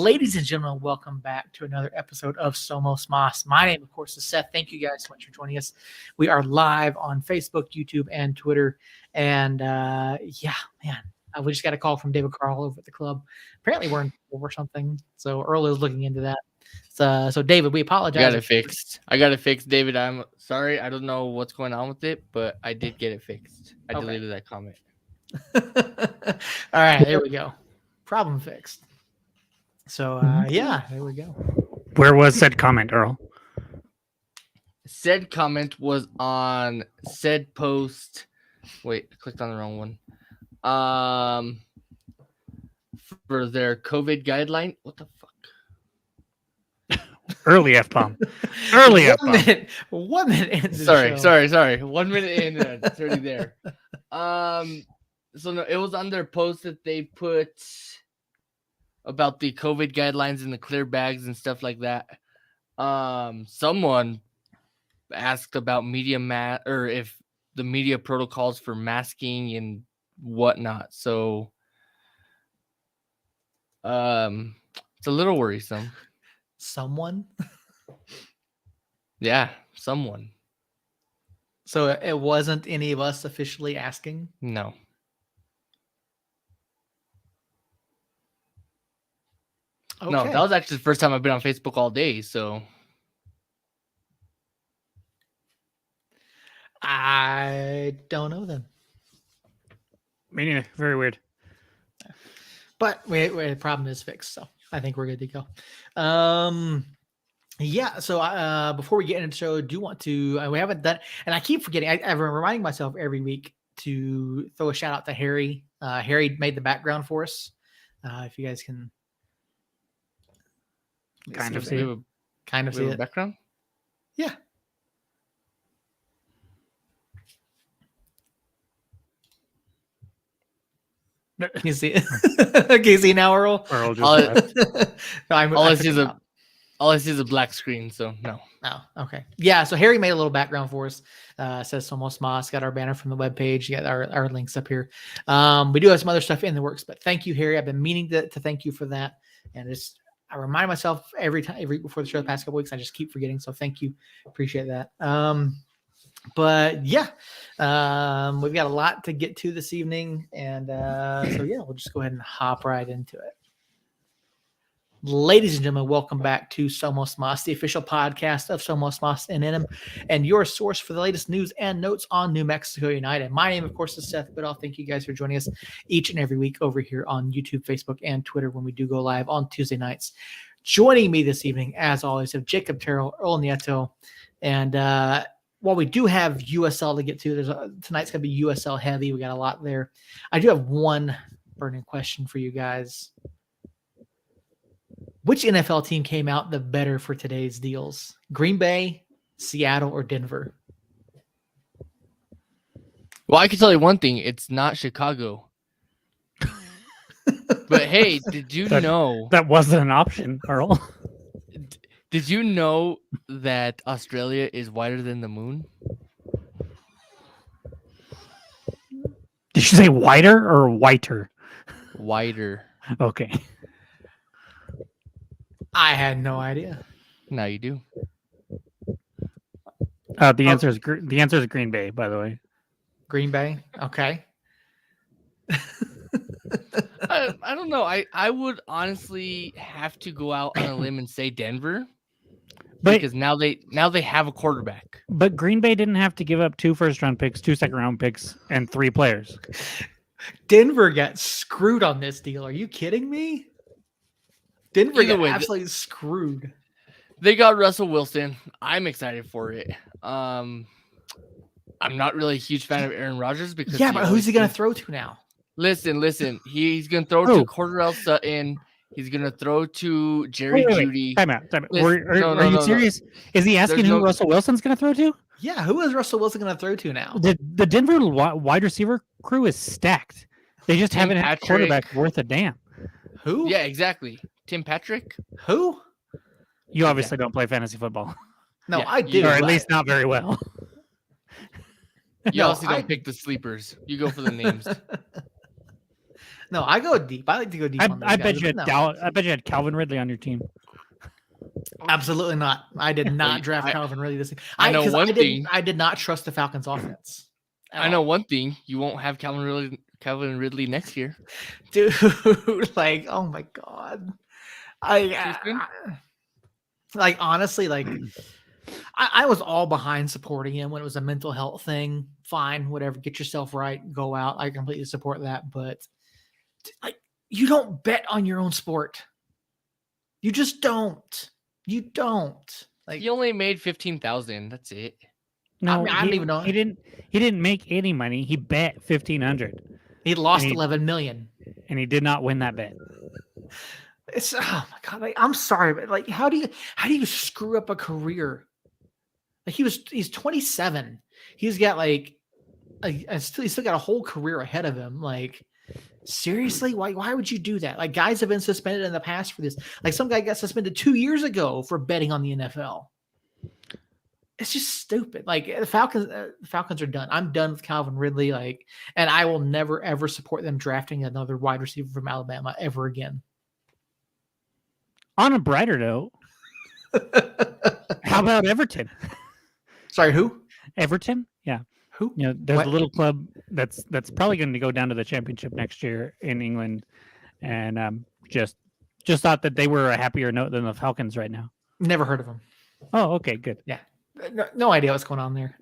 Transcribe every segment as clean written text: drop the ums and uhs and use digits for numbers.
Ladies and gentlemen, welcome back to another episode of Somos Moss. My name, of course, is Seth. Thank you guys so much for joining us. We are live on Facebook, YouTube, and Twitter. And we just got a call from David Carl over at the club. Apparently, we're in or something. So Earl is looking into that. So David, we apologize. I got it fixed, David. I'm sorry. I don't know what's going on with it, but I did get it fixed. I deleted that comment. All right, there we go. Problem fixed. So, there we go. Where was said comment, Earl? Said comment was on said post. Wait, I clicked on the wrong one. For their COVID guideline. What the fuck? Early F-bomb. Early F-bomb. 1 minute into Sorry. 1 minute in, it's already there. So no, it was on their post that they put about the COVID guidelines and the clear bags and stuff like that. Someone asked about media or if the media protocols for masking and whatnot. So it's a little worrisome. Someone? Yeah, someone. So it wasn't any of us officially asking? No. Okay. No, that was actually the first time I've been on Facebook all day, so. I don't know then. Me neither. Very weird. But the problem is fixed, so I think we're good to go. So before we get into the show, I do want to, we haven't done, and I keep forgetting, I'm reminding myself every week to throw a shout out to Harry. Harry made the background for us. If you guys can kind of see it. Background? Yeah. Can you see it? Can you see now, Earl? Earl just left. All I see is a black screen, so no. Oh, okay. Yeah, so Harry made a little background for us. Says Somos Moss, got our banner from the webpage. You got our links up here. We do have some other stuff in the works, but thank you, Harry. I've been meaning to thank you for that. And I remind myself every week before the show the past couple weeks. I just keep forgetting. So thank you. Appreciate that. We've got a lot to get to this evening. And we'll just go ahead and hop right into it. Ladies and gentlemen, welcome back to Somos Moss, the official podcast of Somos Moss and Enem, and your source for the latest news and notes on New Mexico United. My name, of course, is Seth Biddle. Thank you guys for joining us each and every week over here on YouTube, Facebook, and Twitter when we do go live on Tuesday nights. Joining me this evening, as always, have Jacob Terrell, Earl Nieto, and while we do have USL to get to, tonight's going to be USL heavy. We got a lot there. I do have one burning question for you guys. Which NFL team came out the better for today's deals? Green Bay, Seattle, or Denver? Well, I can tell you one thing. It's not Chicago. But hey, did you know... That wasn't an option, Earl. Did you know that Australia is wider than the moon? Did you say wider or whiter? Wider. Okay. I had no idea. Now you do. The answer is Green Bay, by the way. Green Bay? Okay. I don't know. I would honestly have to go out on a limb and say Denver. Because now they have a quarterback. But Green Bay didn't have to give up 2 first-round picks, 2 second-round picks, and 3 players. Denver got screwed on this deal. Are you kidding me? Denver got absolutely screwed. They got Russell Wilson. I'm excited for it. I'm not really a huge fan of Aaron Rodgers because but who's he going to throw to now? Listen. He's going to throw to Cordarrelle Sutton. He's going to throw to Jerry Jeudy. Time out. Are you serious? Is he asking who Russell Wilson's going to throw to? Yeah, who is Russell Wilson going to throw to now? The Denver wide receiver crew is stacked. They just haven't had a quarterback worth a damn. Who? Yeah, exactly. Tim Patrick? Who? You obviously don't play fantasy football. No, I do. Or at least not very well. You also don't pick the sleepers. You go for the names. No, I go deep. I like to go deep on those I guys, bet you but had no. I bet you had Calvin Ridley on your team. Absolutely not. I did not draft I- Calvin Ridley this. I know one thing. I did not trust the Falcons' offense. I know one thing. You won't have Calvin Ridley next year. Dude. Like, oh my god. Like honestly, like I was all behind supporting him when it was a mental health thing. Fine, whatever. Get yourself right. Go out. I completely support that. But like, you don't bet on your own sport. You just don't. You don't. Like, He only made 15,000. That's it. No, I don't even know. He didn't make any money. He bet 1,500. He lost 11 million. And he did not win that bet. It's oh my god. Like, I'm sorry, but like, how do you screw up a career? Like he's 27. He's got like he's still got a whole career ahead of him. Like, seriously, why would you do that? Like, guys have been suspended in the past for this. Like, some guy got suspended 2 years ago for betting on the NFL. It's just stupid. Like, the Falcons are done. I'm done with Calvin Ridley. Like, and I will never ever support them drafting another wide receiver from Alabama ever again. On a brighter note, how about Everton? Sorry, who? Everton? Yeah. Who? You know, there's What? a little club that's probably going to go down to the championship next year in England, and just thought that they were a happier note than the Falcons right now. Never heard of him. Oh, okay, good. Yeah, no idea what's going on there.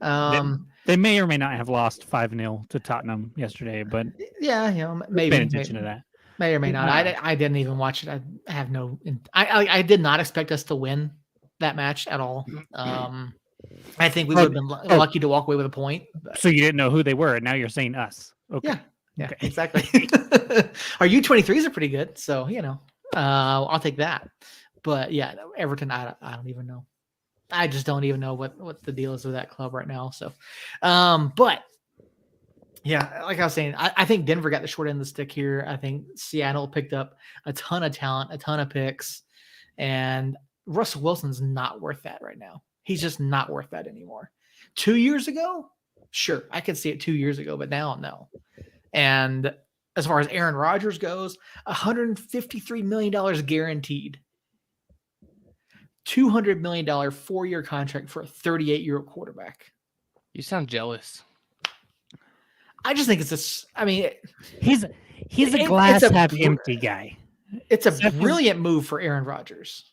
They may or may not have lost 5-0 to Tottenham yesterday, but Yeah, you know, maybe paying attention to that. May or may not. I didn't even watch it. I have no. I did not expect us to win that match at all. I think we would have been lucky to walk away with a point. But. So you didn't know who they were, and now you're saying us. Okay. Yeah, Okay. exactly. Our U23s are pretty good, so you know, I'll take that. But yeah, Everton, I don't even know. I just don't even know what the deal is with that club right now. So, but yeah, like I was saying, I think Denver got the short end of the stick here. I think Seattle picked up a ton of talent, a ton of picks, and Russell Wilson's not worth that right now. He's just not worth that anymore. 2 years ago, sure, I could see it 2 years ago, but now, no. And as far as Aaron Rodgers goes, $153 million guaranteed. $200 million 4-year contract for a 38-year-old quarterback. You sound jealous. I just think it's I mean, he's a glass half empty guy. It's a brilliant move for Aaron Rodgers.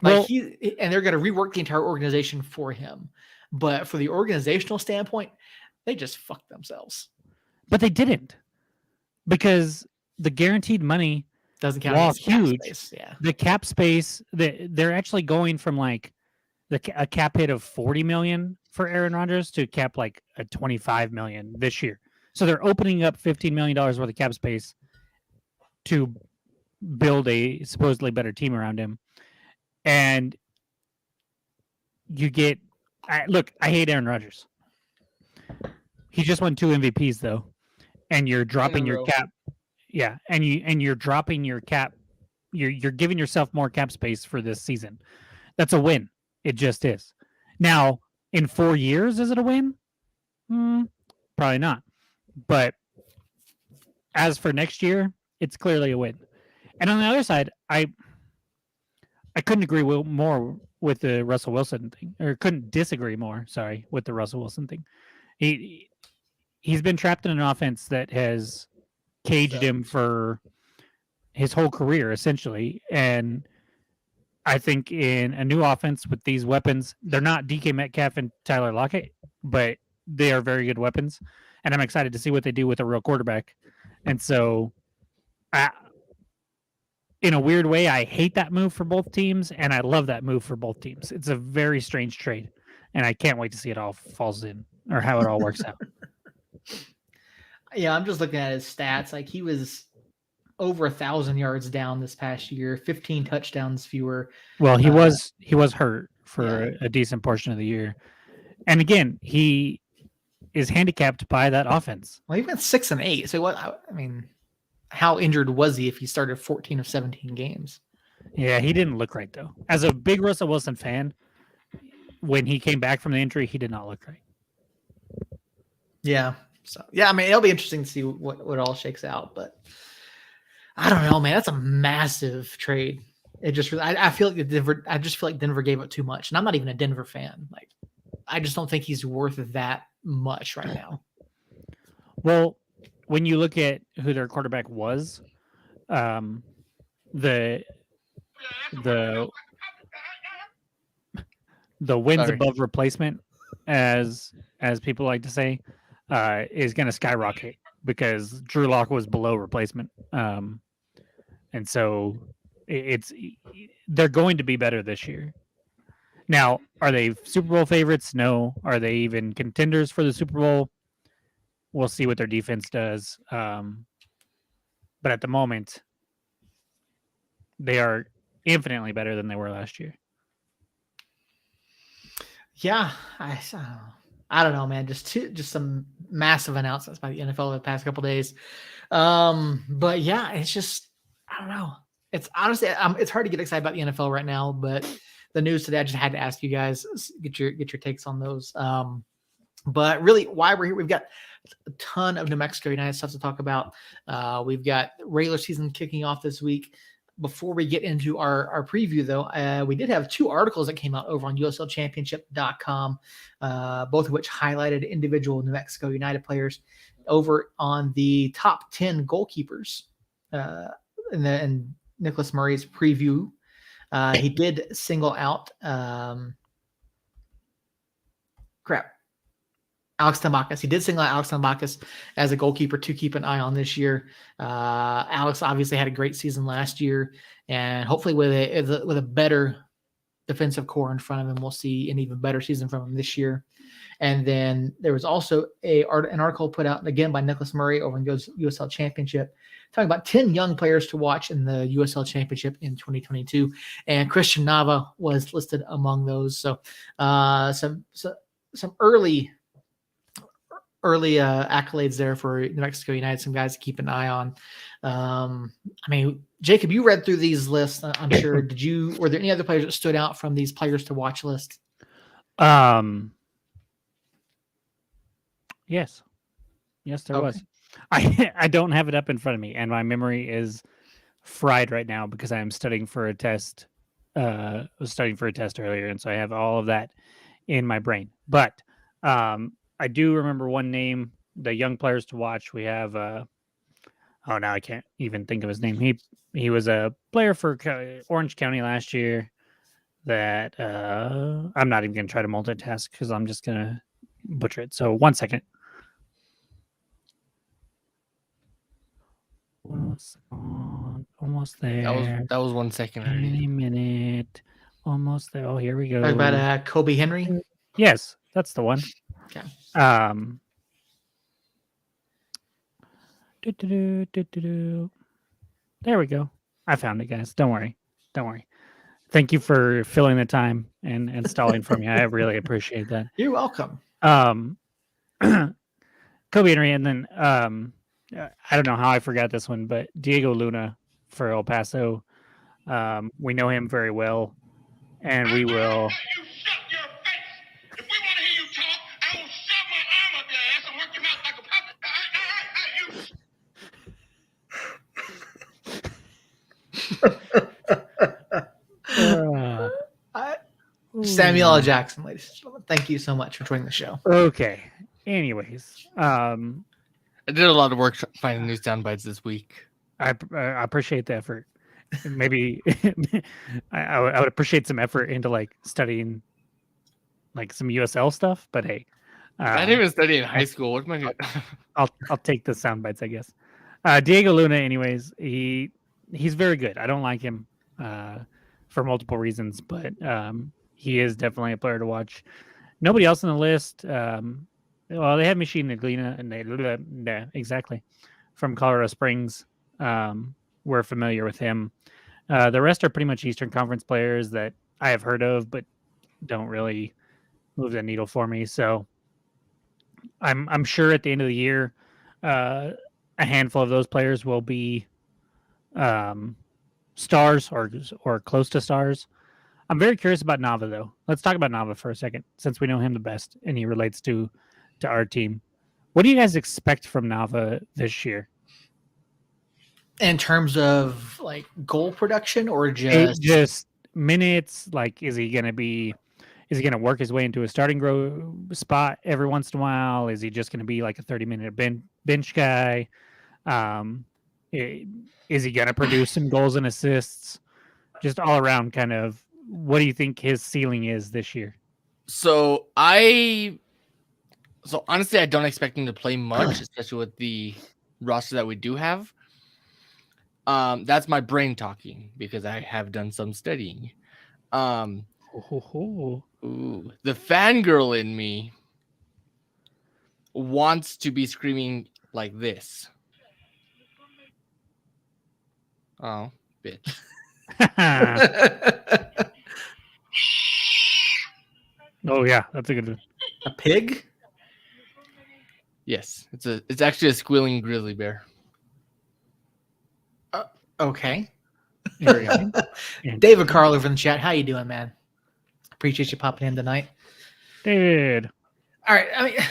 Like and they're going to rework the entire organization for him. But for the organizational standpoint, they just fucked themselves. But they didn't, because the guaranteed money doesn't count. While huge, space. Yeah, the cap space, they're actually going from like a cap hit of 40 million for Aaron Rodgers to cap like a 25 million this year. So they're opening up $15 million worth of cap space to build a supposedly better team around him. And you get, look, I hate Aaron Rodgers. He just won 2 MVPs though, and you're dropping your cap. Yeah, and you're dropping your cap. You're giving yourself more cap space for this season. That's a win. It just is. Now, in 4 years, is it a win? Probably not. But as for next year, it's clearly a win. And on the other side, I couldn't agree more with the Russell Wilson thing, or couldn't disagree more. Sorry, with the Russell Wilson thing. He's been trapped in an offense that has caged him for his whole career, essentially. And I think in a new offense with these weapons, they're not DK Metcalf and Tyler Lockett, but they are very good weapons. And I'm excited to see what they do with a real quarterback. And so, in a weird way, I hate that move for both teams, and I love that move for both teams. It's a very strange trade, and I can't wait to see it all falls in, or how it all works out. Yeah, I'm just looking at his stats. Like, he was over 1,000 yards down this past year, 15 touchdowns fewer. Well, he was hurt for a decent portion of the year, and again, he is handicapped by that offense. Well, he went 6-8. So what? I mean, how injured was he if he started 14 of 17 games? Yeah, he didn't look right though. As a big Russell Wilson fan, when he came back from the injury, he did not look right. Yeah, So yeah, I mean, it'll be interesting to see what all shakes out, but I don't know, man. That's a massive trade. It just, I feel like I just feel like Denver gave up too much, and I'm not even a Denver fan. Like, I just don't think he's worth that much right now. Well, when you look at who their quarterback was, the wins Sorry. above replacement, as people like to say, is going to skyrocket because Drew Lock was below replacement, and so they're going to be better this year. Now, are they Super Bowl favorites? No. Are they even contenders for the Super Bowl? We'll see what their defense does. But at the moment, they are infinitely better than they were last year. Yeah, I don't know, man. Just some massive announcements by the NFL the past couple days. But yeah, it's just, I don't know. It's honestly, it's hard to get excited about the NFL right now. But the news today, I just had to ask you guys, get your takes on those. But really, why we're here, we've got a ton of New Mexico United stuff to talk about. We've got regular season kicking off this week. Before we get into our preview, though, we did have 2 articles that came out over on USLChampionship.com, both of which highlighted individual New Mexico United players over on the top 10 goalkeepers in Nicholas Murray's preview. He did single out Alex Tambakis. He did single out Alex Tambakis as a goalkeeper to keep an eye on this year. Alex obviously had a great season last year, and hopefully with a better defensive core in front of him, we'll see an even better season from him this year. And then there was also an article put out again by Nicholas Murray over in USL Championship, talking about 10 young players to watch in the USL Championship in 2022, and Christian Nava was listed among those. So some early accolades there for New Mexico United, some guys to keep an eye on. I mean, Jacob, you read through these lists, I'm sure. Were there any other players that stood out from these players to watch list? Yes, there was. I don't have it up in front of me, and my memory is fried right now because I am studying for a test. I was studying for a test earlier, and so I have all of that in my brain. But I do remember one name, the young players to watch. We have now I can't even think of his name. He was a player for Orange County last year that I'm not even going to try to multitask because I'm just going to butcher it. So 1 second. Almost there. That was 1 second already. Any minute. Almost there. Oh, here we go. Talk about Kobe Henry? Yes, that's the one. Okay. There we go. I found it, guys. Don't worry. Thank you for filling the time and installing for me. I really appreciate that. You're welcome. Kobe Henry, and then I don't know how I forgot this one, but Diego Luna for El Paso. We know him very well, and we will. Samuel L. Jackson, ladies and gentlemen, thank you so much for joining the show. Okay. Anyways, I did a lot of work finding new sound bites this week. I appreciate the effort. Maybe I would appreciate some effort into like studying like some USL stuff. But hey, I didn't even study in high school. What am I doing? I'll take the sound bites, I guess. Diego Luna, anyways, he's very good. I don't like him for multiple reasons, but he is definitely a player to watch. Nobody else on the list. Well, they have Machine Neglina, and exactly from Colorado Springs. We're familiar with him. The rest are pretty much Eastern Conference players that I have heard of, but don't really move the needle for me. So I'm sure at the end of the year, a handful of those players will be stars or close to stars. I'm very curious about Nava, though. Let's talk about Nava for a second, since we know him the best and he relates to our team. What do you guys expect from Nava this year? In terms of like goal production or just Just minutes. Like, is he going to work his way into a starting spot every once in a while? Is he just going to be like a 30-minute bench guy? Is he going to produce some goals and assists? Just all around kind of, what do you think his ceiling is this year? So honestly, I don't expect him to play much, especially with the roster that we do have. That's my brain talking because I have done some studying. Ooh, the fangirl in me wants to be screaming like this. Oh, bitch. Oh yeah, that's a good one. a pig? Yes, it's actually a squealing grizzly bear. Okay. Carry on. David Carl over in the chat. How you doing, man? Appreciate you popping in tonight. David. All right.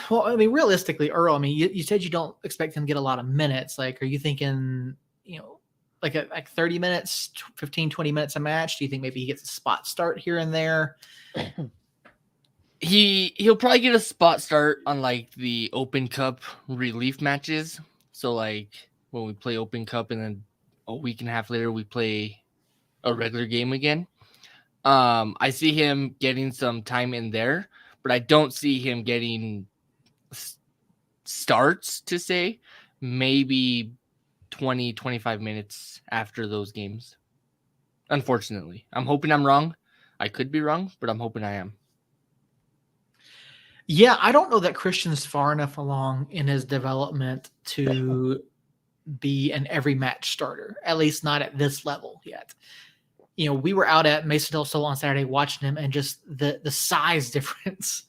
I mean, realistically, Earl, I mean, you said you don't expect him to get a lot of minutes. Like, are you thinking, like 30 minutes, 15, 20 minutes a match? Do you think maybe he gets a spot start here and there? He'll probably get a spot start on like the Open Cup relief matches. So like when we play Open Cup and then a week and a half later we play a regular game again. I see him getting some time in there, but I don't see him getting starts to say maybe 20, 25 minutes after those games. Unfortunately, I'm hoping I'm wrong. I could be wrong, but I'm hoping I am. Yeah, I don't know that Christian's far enough along in his development to be an every match starter, at least not at this level yet. We were out at Mason Del Sol on Saturday watching him, and just the size difference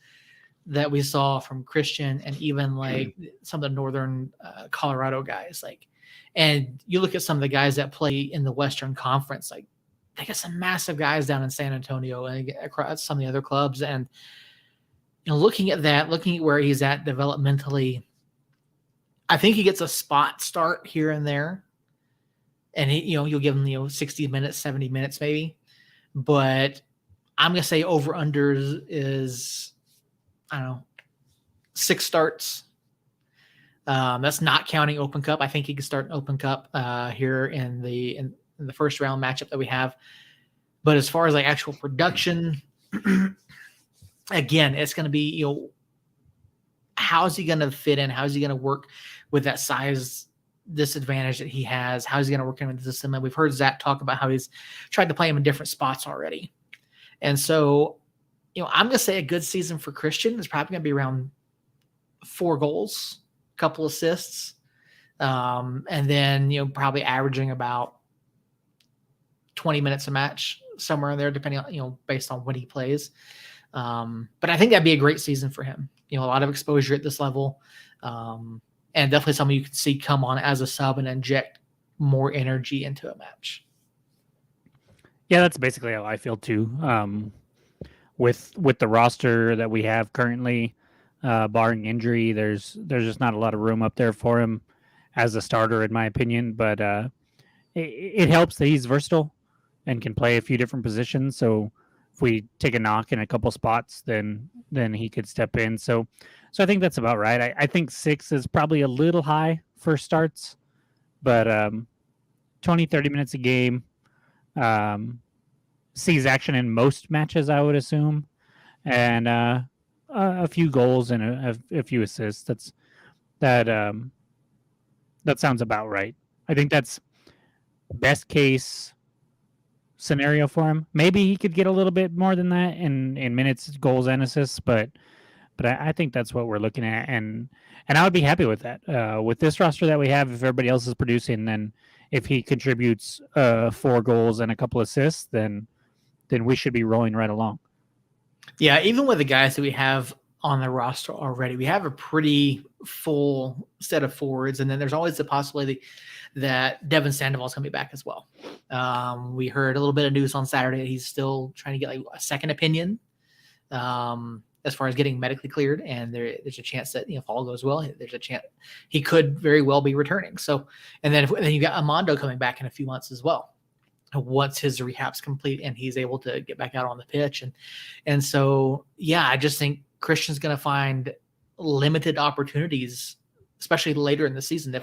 that we saw from Christian and even like some of the Northern Colorado guys. Like, and you look at some of the guys that play in the Western Conference, like they got some massive guys down in San Antonio and across some of the other clubs. And looking at where he's at developmentally, I think he gets a spot start here and there. And you'll give him 60 minutes, 70 minutes maybe. But I'm gonna say over under is I don't know, 6 starts. That's not counting Open Cup. I think he could start an Open Cup here in the first round matchup that we have. But as far as like actual production, again, it's going to be, how's he going to fit in? How's he going to work with that size disadvantage that he has? How's he going to work into the system? And we've heard Zach talk about how he's tried to play him in different spots already. And so, I'm going to say a good season for Christian is probably going to be around 4 goals, a couple assists, and then, probably averaging about 20 minutes a match, somewhere in there, depending on, based on when he plays. But I think that'd be a great season for him. A lot of exposure at this level, and definitely something you can see come on as a sub and inject more energy into a match. Yeah, that's basically how I feel too. With the roster that we have currently, barring injury, there's just not a lot of room up there for him as a starter, in my opinion. But it helps that he's versatile and can play a few different positions. So if we take a knock in a couple spots, then he could step in. So I think that's about right. I think 6 is probably a little high for starts, but 20, 30 minutes a game, sees action in most matches, I would assume, and a few goals and a few assists. That sounds about right. I think that's best case scenario for him. Maybe he could get a little bit more than that in minutes, goals, and assists, but I think that's what we're looking at, and I would be happy with that. With this roster that we have, if everybody else is producing, then if he contributes 4 goals and a couple assists, then we should be rolling right along. Yeah, even with the guys that we have on the roster already, we have a pretty full set of forwards, and then there's always the possibility that Devin Sandoval's going to be back as well. We heard a little bit of news on Saturday that he's still trying to get like a second opinion. as far as getting medically cleared, and there's a chance that if all goes well, there's a chance he could very well be returning. So, and then you got Armando coming back in a few months as well, once his rehab's complete and he's able to get back out on the pitch. And so, yeah, I just think Christian's going to find limited opportunities, especially later in the season,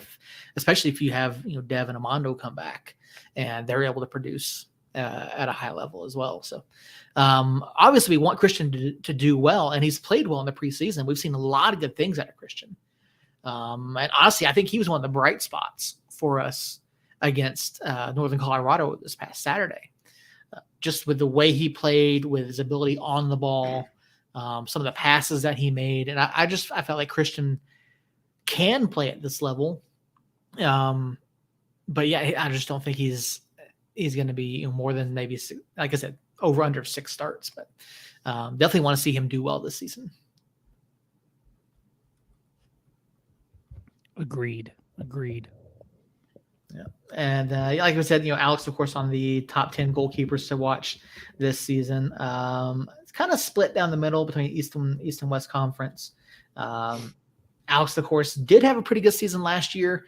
especially if you have, Dev and Armando come back and they're able to produce at a high level as well. So obviously we want Christian to do well, and he's played well in the preseason. We've seen a lot of good things out of Christian. And honestly, I think he was one of the bright spots for us against Northern Colorado this past Saturday. Just with the way he played, with his ability on the ball, some of the passes that he made. And I felt like Christian can play at this level. But yeah, I just don't think he's going to be more than maybe, like I said, over under 6 starts, but definitely want to see him do well this season. Agreed. Yeah. And like I said, Alex, of course, on the top 10 goalkeepers to watch this season. It's kind of split down the middle between East and West Conference. Alex, of course, did have a pretty good season last year.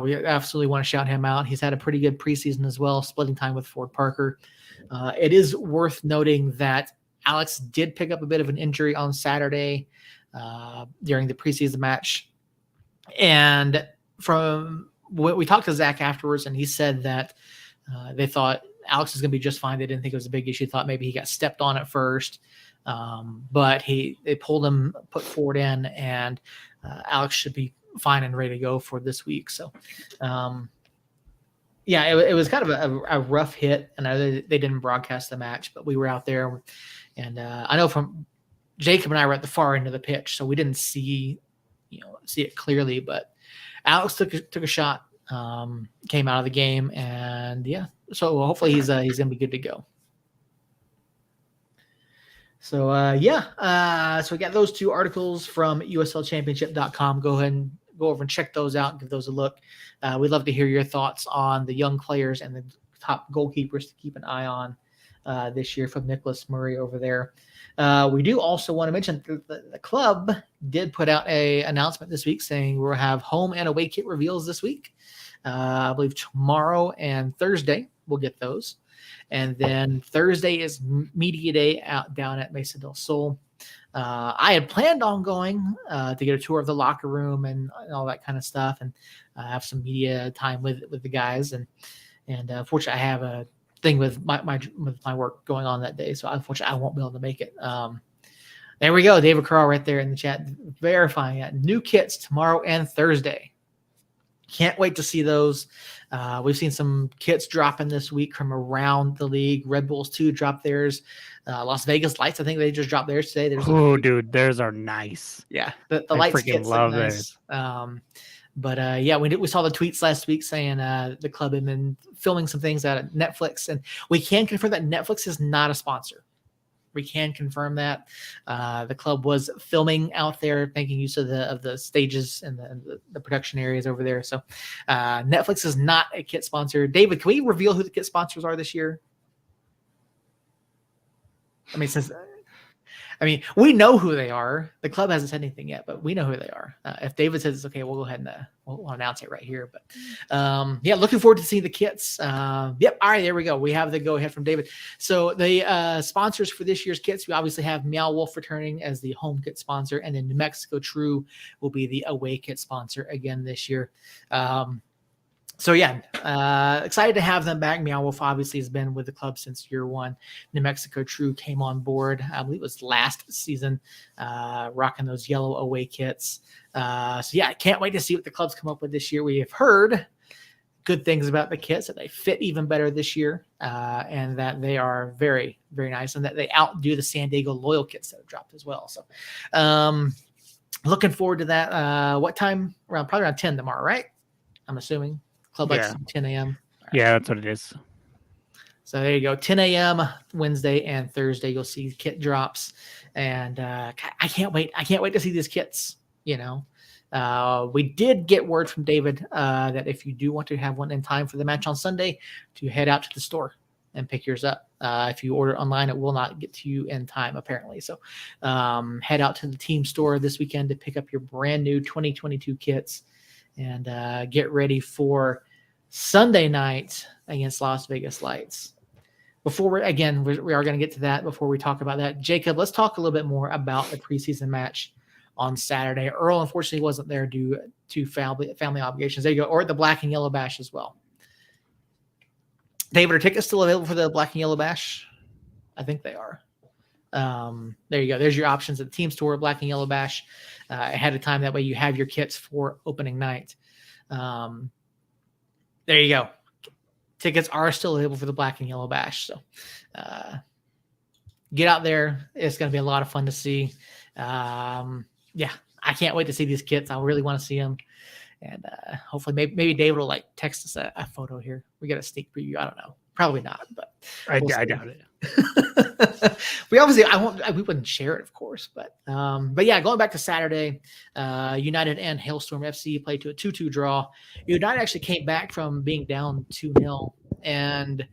We absolutely want to shout him out. He's had a pretty good preseason as well, splitting time with Ford Parker. It is worth noting that Alex did pick up a bit of an injury on Saturday during the preseason match. And from what we talked to Zach afterwards, and he said that they thought Alex was going to be just fine. They didn't think it was a big issue. Thought maybe he got stepped on at first. But they pulled him, put Ford in, and Alex should be fine and ready to go for this week. So, it was kind of a rough hit. And they didn't broadcast the match, but we were out there. And I know from Jacob and I were at the far end of the pitch, so we didn't see it clearly. But Alex took a shot, came out of the game, and so hopefully he's going to be good to go. So, so we got those 2 articles from USLChampionship.com. Go ahead and go over and check those out and give those a look. We'd love to hear your thoughts on the young players and the top goalkeepers to keep an eye on this year from Nicholas Murray over there. We do also want to mention the club did put out an announcement this week saying we'll have home and away kit reveals this week. I believe tomorrow and Thursday we'll get those. And then Thursday is media day out down at Mesa del Sol. I had planned on going to get a tour of the locker room and all that kind of stuff, and have some media time with the guys. And unfortunately, I have a thing with my work going on that day, so unfortunately, I won't be able to make it. There we go, David Carl right there in the chat verifying that new kits tomorrow and Thursday. Can't wait to see those. We've seen some kits dropping this week from around the league. Red Bulls 2 dropped theirs. Las Vegas Lights, I think they just dropped theirs today. Dude, theirs are nice. Yeah, the I Lights freaking kits love look nice. We saw the tweets last week saying the club had been filming some things out at Netflix, and we can confirm that Netflix is not a sponsor. We can confirm that the club was filming out there, making use of the stages and the production areas over there. So Netflix is not a kit sponsor. David, can we reveal who the kit sponsors are this year? We know who they are. The club hasn't said anything yet, but we know who they are. If David says it's okay, we'll go ahead and we'll announce it right here. But looking forward to seeing the kits. All right, there we go. We have the go ahead from David. So the sponsors for this year's kits, we obviously have Meow Wolf returning as the home kit sponsor, and then New Mexico True will be the away kit sponsor again this year. Excited to have them back. Meow Wolf obviously has been with the club since year 1. New Mexico True came on board, I believe it was last season, rocking those yellow away kits. I can't wait to see what the clubs come up with this year. We have heard good things about the kits, that they fit even better this year, and that they are very, very nice, and that they outdo the San Diego Loyal kits that have dropped as well. So looking forward to that. What time? Probably around 10 tomorrow, right? I'm assuming. Club likes 10 a.m. Yeah, that's what it is. So there you go. 10 a.m. Wednesday and Thursday, you'll see kit drops. And I can't wait. I can't wait to see these kits, We did get word from David that if you do want to have one in time for the match on Sunday, to head out to the store and pick yours up. If you order online, it will not get to you in time, apparently. So head out to the team store this weekend to pick up your brand new 2022 kits and get ready for Sunday night against Las Vegas Lights. Before we are going to get to that. Before we talk about that, Jacob, let's talk a little bit more about the preseason match on Saturday. Earl, unfortunately, wasn't there due to family obligations. There you go. Or at the Black and Yellow Bash as well. David, are tickets still available for the Black and Yellow Bash? I think they are. There you go. There's your options at the team store, Black and Yellow Bash, ahead of time. That way you have your kits for opening night. There you go. Tickets are still available for the Black and Yellow Bash. So get out there. It's going to be a lot of fun to see. Yeah, I can't wait to see these kits. I really want to see them. And hopefully maybe David will like text us a photo here. We got a sneak preview. I don't know. Probably not, but I doubt it. We wouldn't share it, of course, but yeah, going back to Saturday, United and Hailstorm FC played to a 2-2 draw. United actually came back from being down 2-0, and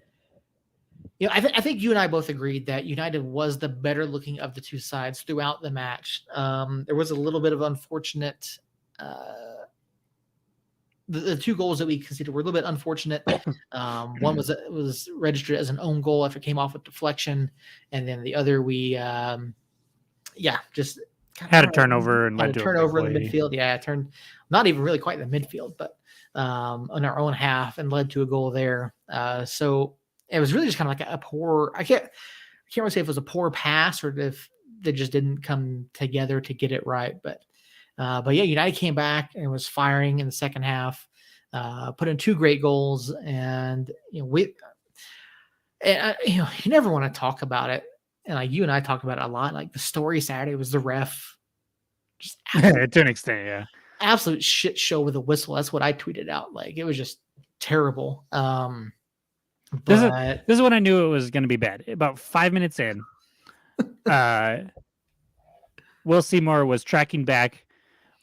I think you and I both agreed that United was the better looking of the two sides throughout the match. There was a little bit of unfortunate. The two goals that we conceded were a little bit unfortunate. One was registered as an own goal after it came off with deflection, and then the other we just had a turnover and led to a turnover in the midfield. Yeah, turned not even really quite in the midfield, but on our own half and led to a goal there. So it was really just kind of like a poor. I can't really say if it was a poor pass or if they just didn't come together to get it right, but yeah, United came back and was firing in the second half, put in 2 great goals, and you never want to talk about it, and like you and I talk about it a lot. Like the story Saturday was the ref, just to an extent, yeah, absolute shit show with a whistle. That's what I tweeted out. Like it was just terrible. This is when I knew it was going to be bad. About 5 minutes in, Will Seymour was tracking back,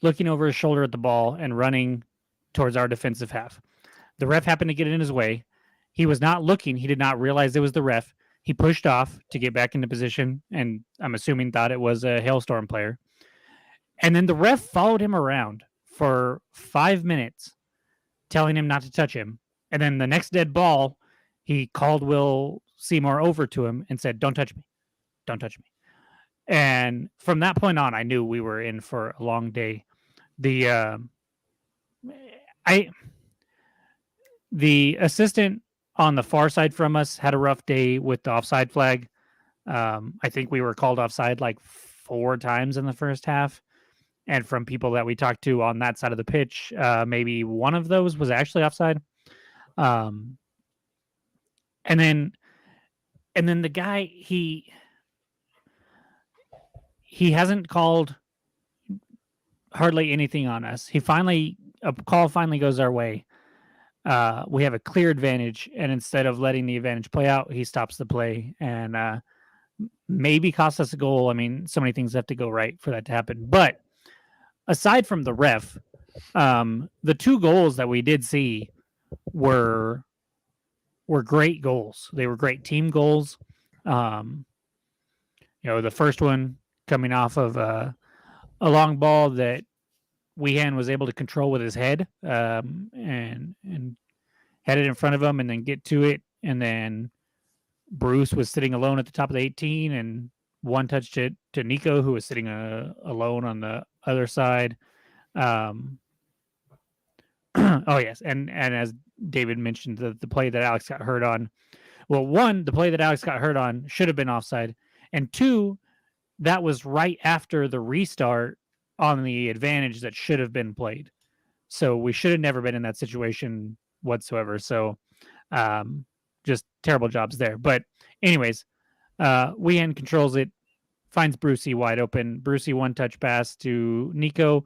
looking over his shoulder at the ball and running towards our defensive half. The ref happened to get in his way. He was not looking. He did not realize it was the ref. He pushed off to get back into position, and I'm assuming thought it was a Hailstorm player. And then the ref followed him around for 5 minutes, telling him not to touch him. And then the next dead ball, he called Will Seymour over to him and said, "Don't touch me. Don't touch me." And from that point on, I knew we were in for a long day. The assistant on the far side from us had a rough day with the offside flag. I think we were called offside like 4 times in the first half. And from people that we talked to on that side of the pitch, maybe one of those was actually offside. And then the guy, he hasn't called hardly anything on us. A call finally goes our way. We have a clear advantage, and instead of letting the advantage play out, he stops the play and maybe costs us a goal. I mean, so many things have to go right for that to happen. But aside from the ref, the 2 goals that we did see were great goals. They were great team goals. The first one coming off of a long ball that Weehan was able to control with his head and had it in front of him and then get to it. And then Bruce was sitting alone at the top of the 18 and one touched it to Nico, who was sitting alone on the other side. Oh, yes. And as David mentioned, the play that Alex got hurt on. Well, 1, the play that Alex got hurt on should have been offside. And 2, that was right after the restart on the advantage that should have been played. So we should have never been in that situation whatsoever. So just terrible jobs there. But anyways, Weehan controls it, finds Brucey wide open. Brucey 1-touch pass to Nico.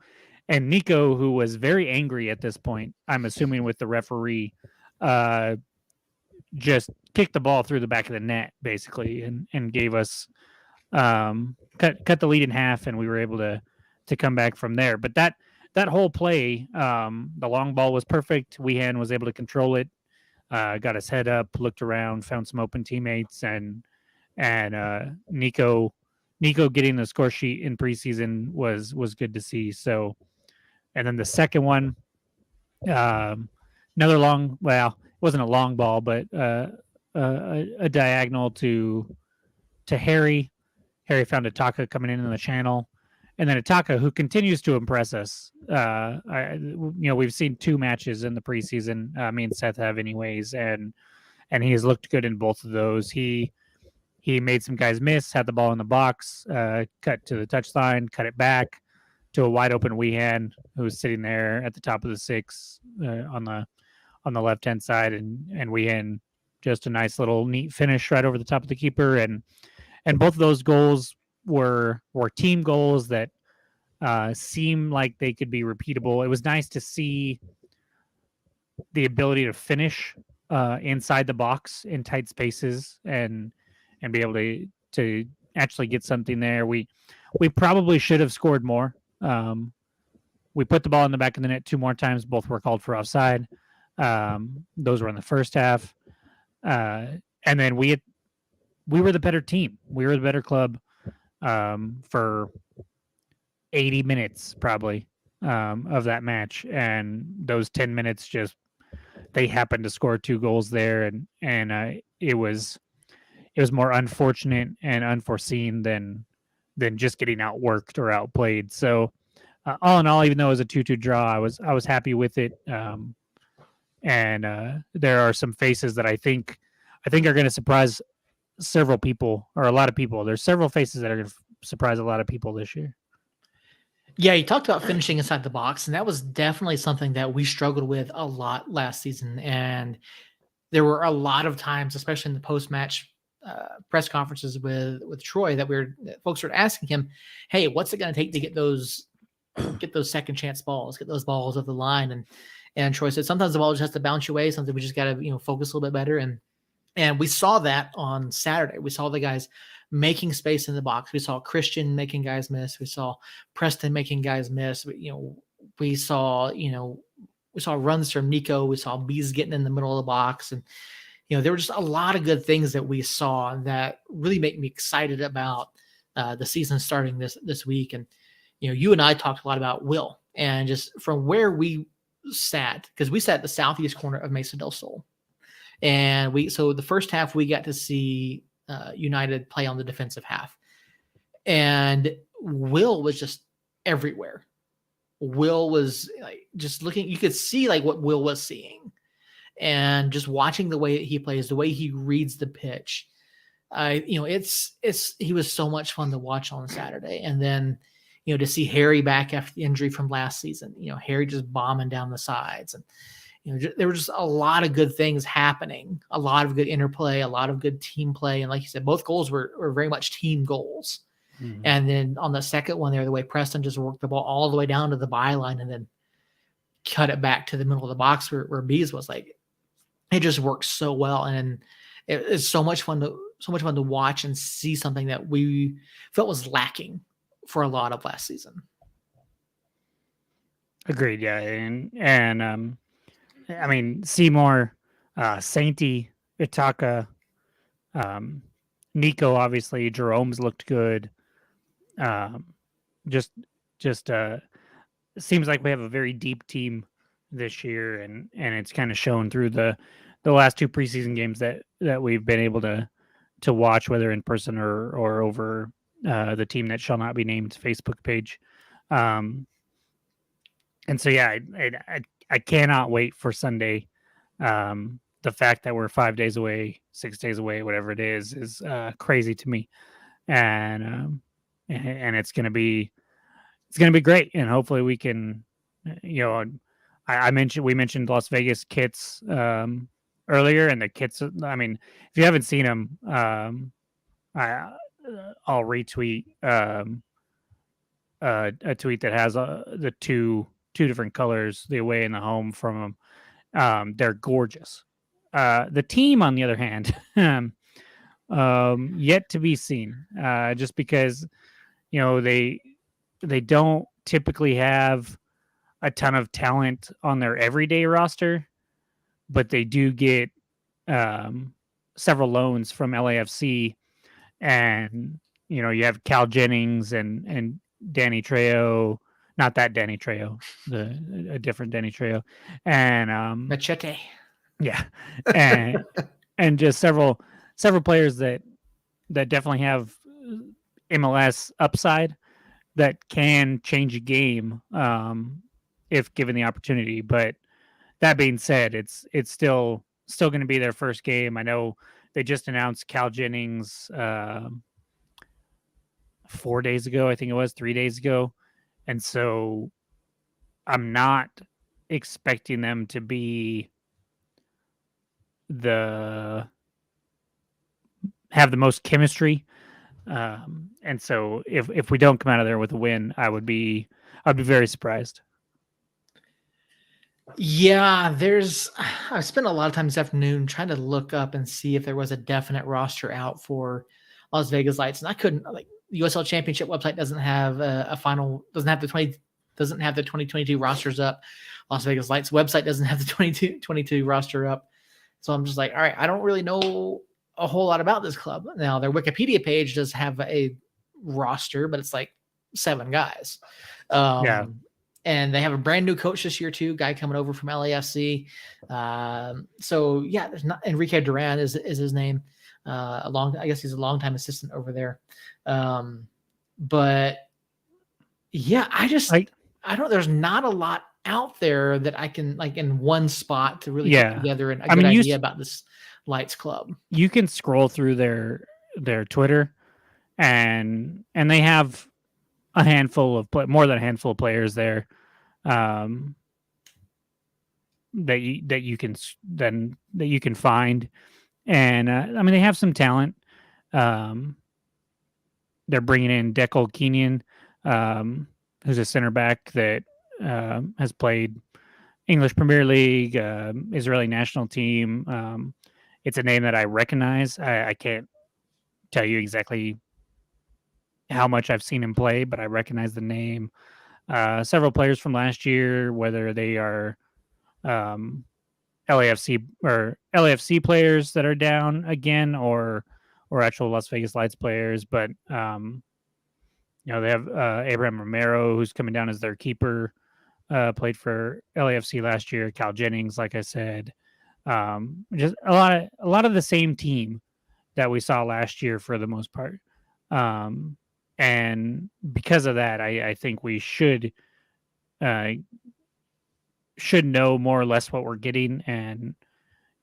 And Nico, who was very angry at this point, I'm assuming with the referee, just kicked the ball through the back of the net, basically, and gave us cut the lead in half, and we were able to come back from there. But that whole play, the long ball was perfect. Weehan was able to control it. got his head up, looked around, found some open teammates, and Nico getting the score sheet in preseason was good to see. So, and then the second one, another long, well, it wasn't a long ball, but a diagonal to Harry. Harry found Ataka coming in the channel, and then Ataka, who continues to impress us. We've seen 2 matches in the preseason. Me and Seth have, anyways, and he has looked good in both of those. He made some guys miss, had the ball in the box, cut to the touchline, cut it back to a wide open Weehan, who was sitting there at the top of the 6 on the left hand side, and Weehan just a nice little neat finish right over the top of the keeper, and both of those goals were team goals that seem like they could be repeatable. It was nice to see the ability to finish inside the box in tight spaces and be able to actually get something there. We probably should have scored more. We put the ball in the back of the net 2 more times. Both were called for offside. Those were in the first half. And then we were the better team. We were the better club for 80 minutes probably of that match. And those 10 minutes just, they happened to score 2 goals there. And it was more unfortunate and unforeseen than just getting outworked or outplayed. So all in all, even though it was a 2-2 draw, I was happy with it. And there are some faces that I think are going to surprise several people, or a lot of people. There's several faces that are going to surprise a lot of people this year. Yeah, you talked about finishing inside the box, and that was definitely something that we struggled with a lot last season. And there were a lot of times, especially in the post-match press conferences with Troy, that folks were asking him, "Hey, what's it going to take to get those second chance balls, get those balls off the line?" And Troy said, "Sometimes the ball just has to bounce your way. Sometimes we just got to focus a little bit better." And we saw that on Saturday. We saw the guys making space in the box. We saw Christian making guys miss. We saw Preston making guys miss. We saw runs from Nico. We saw Bees getting in the middle of the box, and there were just a lot of good things that we saw that really make me excited about the season starting this week. And you and I talked a lot about Will, and just from where we sat, because we sat at the southeast corner of Mesa del Sol, and so the first half we got to see United play on the defensive half, and Will was just everywhere. Will was just looking, you could see what Will was seeing, and just watching the way that he plays, the way he reads the pitch. He was so much fun to watch on Saturday. And then, to see Harry back after the injury from last season, Harry just bombing down the sides, and there were just a lot of good things happening, a lot of good interplay, a lot of good team play. And like you said, both goals were very much team goals. Mm-hmm. And then on the second one there, the way Preston just worked the ball all the way down to the byline and then cut it back to the middle of the box where Bees was, it just worked so well. And it's so much fun to watch and see something that we felt was lacking for a lot of last season. Agreed. Yeah. And I mean, Seymour, Sainty, Itaka, Nico, obviously, Jerome's looked good. Just seems like we have a very deep team this year, and it's kind of shown through the last 2 preseason games that we've been able to watch, whether in person or over the Team That Shall Not Be Named Facebook page. And so, yeah, I cannot wait for Sunday. The fact that we're 5 days away, 6 days away, whatever it is crazy to me. And it's going to be great. And hopefully we can, we mentioned Las Vegas kits earlier, and the kits, I mean, if you haven't seen them, I'll retweet a tweet that has the two different colors, the away and the home from them. They're gorgeous. The team, on the other hand, yet to be seen, just because, they don't typically have a ton of talent on their everyday roster, but they do get several loans from LAFC, and you have Cal Jennings and Danny Trejo, not that Danny Trejo, a different Danny Trejo, and Machete. yeah, and and just several players that definitely have MLS upside that can change a game if given the opportunity. But that being said, it's still going to be their first game. I know they just announced Cal Jennings 4 days ago, I think it was 3 days ago, and so I'm not expecting them to be have the most chemistry. And so if we don't come out of there with a win, I'd be very surprised. Yeah, I've spent a lot of time this afternoon trying to look up and see if there was a definite roster out for Las Vegas Lights, and I couldn't. Like, the USL Championship website doesn't have a final, doesn't have the 2022 rosters up. Las Vegas Lights website doesn't have the 2022 roster up. So I'm just like, all right, I don't really know a whole lot about this club. Now, their Wikipedia page does have a roster, but it's like 7 guys. Yeah. And they have a brand new coach this year too, guy coming over from LAFC. So yeah, there's not Enrique Duran is his name. I guess he's a longtime assistant over there. But yeah, I don't. There's not a lot out there that I can like in one spot to really put together a good idea about this Lights club. You can scroll through their Twitter, and they have a handful of more than a handful of players there that you can find, and I mean, they have some talent. They're bringing in Declan Kenyon, who's a center back that has played English Premier League, Israeli national team. It's a name that I recognize. I can't tell you exactly how much I've seen him play, but I recognize the name. Several players from last year, whether they are LAFC players that are down again, or actual Las Vegas Lights players. But they have Abraham Romero, who's coming down as their keeper, played for LAFC last year. Cal Jennings, like I said, just a lot of the same team that we saw last year for the most part. And because of that, I think we should know more or less what we're getting. And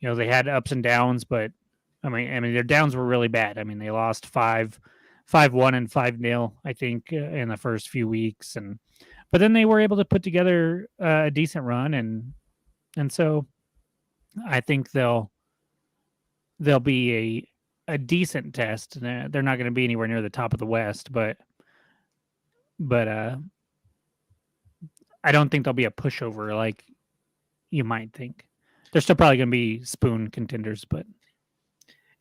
they had ups and downs, but I mean their downs were really bad. I mean, they lost 5-1 and 5-0, I think, in the first few weeks, but then they were able to put together a decent run, and so I think they'll be a decent test. They're not going to be anywhere near the top of the West, but I don't think they'll be a pushover like you might think. They're still probably going to be spoon contenders, but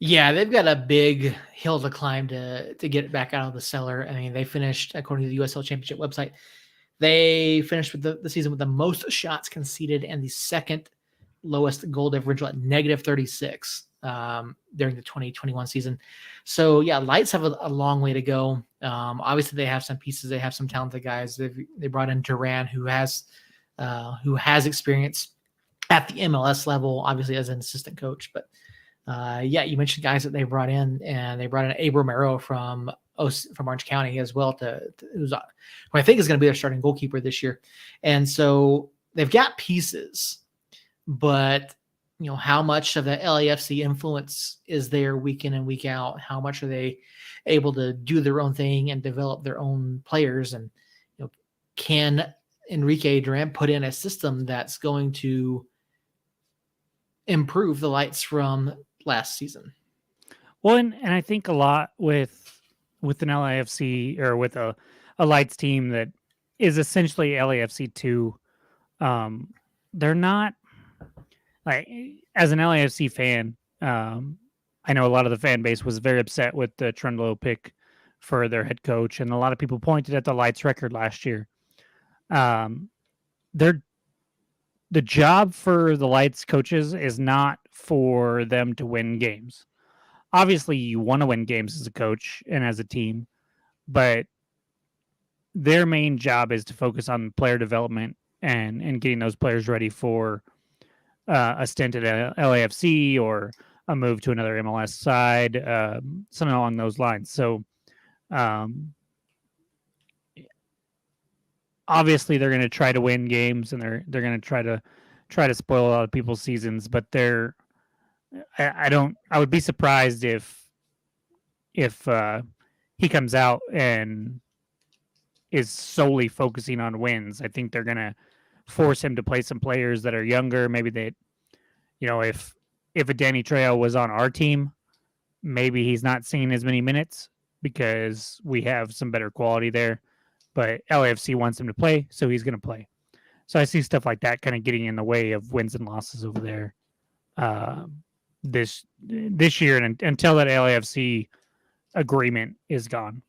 yeah, they've got a big hill to climb to get it back out of the cellar. I mean, they finished, according to the USL Championship website, they finished with the season with the most shots conceded and the second lowest goal differential at -36 during the 2021 season. So yeah, Lights have a long way to go. Obviously, they have some pieces. They have some talented guys. They brought in Duran, who has experience at the MLS level, obviously as an assistant coach. But yeah, you mentioned guys that they brought in, and they brought in Abe Romero from Orange County as well, who I think is going to be their starting goalkeeper this year. And so they've got pieces, but how much of the LAFC influence is there week in and week out? How much are they able to do their own thing and develop their own players? And can Enrique Duran put in a system that's going to improve the Lights from last season? Well, and I think a lot with an LAFC, or with a Lights team that is essentially LAFC 2, they're not, like, as an LAFC fan, I know a lot of the fan base was very upset with the Trundle pick for their head coach, and a lot of people pointed at the Lights record last year. The job for the Lights coaches is not for them to win games. Obviously, you want to win games as a coach and as a team, but their main job is to focus on player development and getting those players ready for a stint at LAFC or a move to another MLS side, something along those lines. So, obviously, they're going to try to win games, and they're going to try to spoil a lot of people's seasons. But I would be surprised if he comes out and is solely focusing on wins. I think they're going to force him to play some players that are younger. Maybe if a Danny Trejo was on our team, maybe he's not seeing as many minutes because we have some better quality there. But LAFC wants him to play, so he's going to play. So I see stuff like that kind of getting in the way of wins and losses over there this year, and until that LAFC agreement is gone.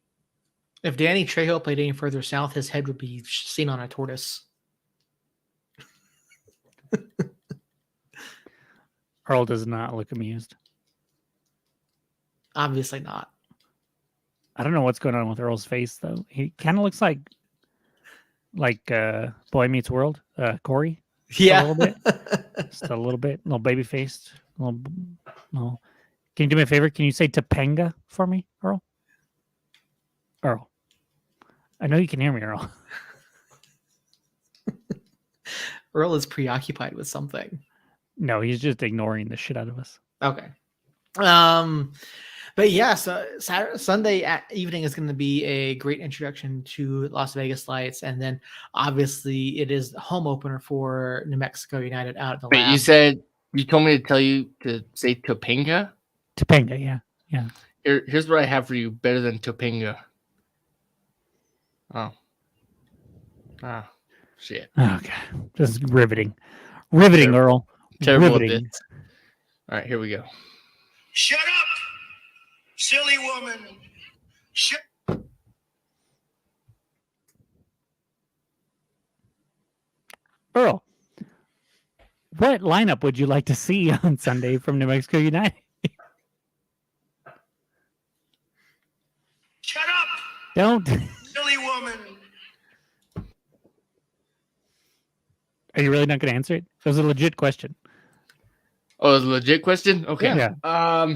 If Danny Trejo played any further south, his head would be seen on a tortoise. Earl does not look amused. Obviously not. I don't know what's going on with Earl's face, though. He kind of looks like Boy Meets World, Corey. Yeah. A little bit. Just a little bit. A little baby-faced. No. Can you do me a favor? Can you say Topanga for me, Earl? Earl. I know you can hear me, Earl. Earl is preoccupied with something. No, he's just ignoring the shit out of us. Okay. But yeah, so Sunday evening is going to be a great introduction to Las Vegas Lights, and then obviously it is the home opener for New Mexico United out at the Wait, lab. you told me to tell you to say Topanga? Topanga, yeah. Here's what I have for you better than Topanga. Oh. Ah, shit. Okay. This is riveting. Riveting, Earl. Terrible at Riveting. this. All right, here we go. Shut up, silly woman. Shut. Earl, what lineup would you like to see on Sunday from New Mexico United? Shut up, Don't. silly woman. Are you really not going to answer it? It was a legit question. Oh, it's a legit question? Okay. Yeah.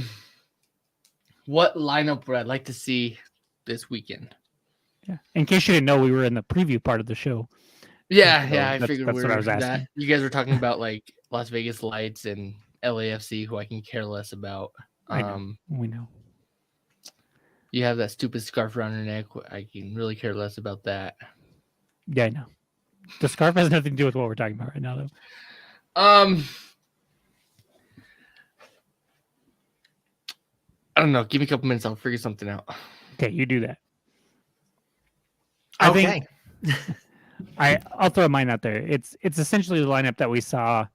What lineup would I like to see this weekend? Yeah. In case you didn't know, we were in the preview part of the show. Yeah, So I that's figured what we I were was asking. that. You guys were talking about like Las Vegas Lights and LAFC, who I can care less about. I know. We know. You have that stupid scarf around your neck. I can really care less about that. Yeah, I know. The scarf has nothing to do with what we're talking about right now, though. I don't know. Give me a couple minutes. I'll figure something out. Okay, you do that. Okay. I'll throw mine out there. It's essentially the lineup that we saw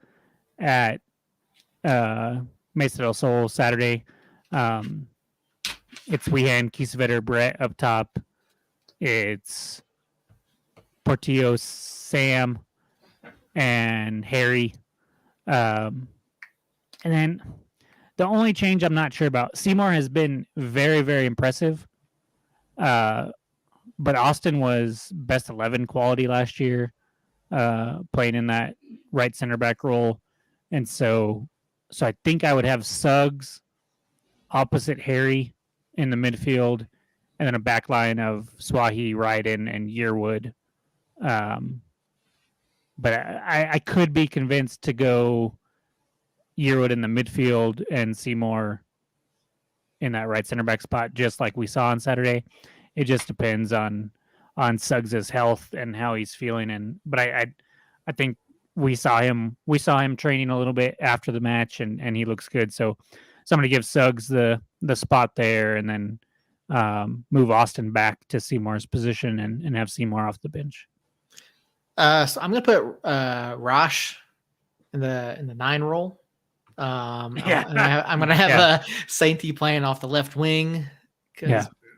at Mesa del Sol Saturday. It's Weehan, Kiesewetter, Brett up top. It's Portillo, Sam, and Harry. And then the only change I'm not sure about, Seymour has been very, very impressive. But Austin was best 11 quality last year, playing in that right center back role. And so I think I would have Suggs opposite Harry in the midfield, and then a back line of Swahi, Ryden, and Yearwood. But I could be convinced to go Yearwood in the midfield and Seymour in that right center back spot, just like we saw on Saturday. It just depends on Suggs' health and how he's feeling. But I think we saw him training a little bit after the match, and he looks good. So I'm going to give Suggs the spot there, and then move Austin back to Seymour's position and have Seymour off the bench. So I'm going to put Rosh in the 9 role. I'm going to have Sainty playing off the left wing.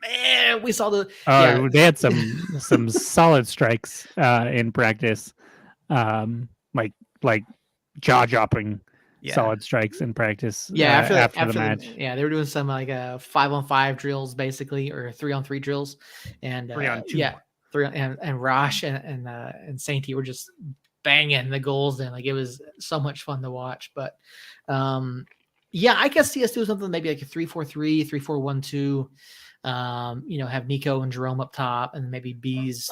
Man, we saw they had some solid strikes in practice, like jaw dropping Yeah. solid strikes in practice. Yeah, after the match, yeah, they were doing some like 5-on-5 drills basically, or 3-on-3 drills, and 3-on-2. yeah, and Rosh and Sainty were just banging the goals in. Like it was so much fun to watch. But yeah, I could see us do something maybe like a 3-4-3, 3-4-1-2. Have Nico and Jerome up top, and maybe Bees,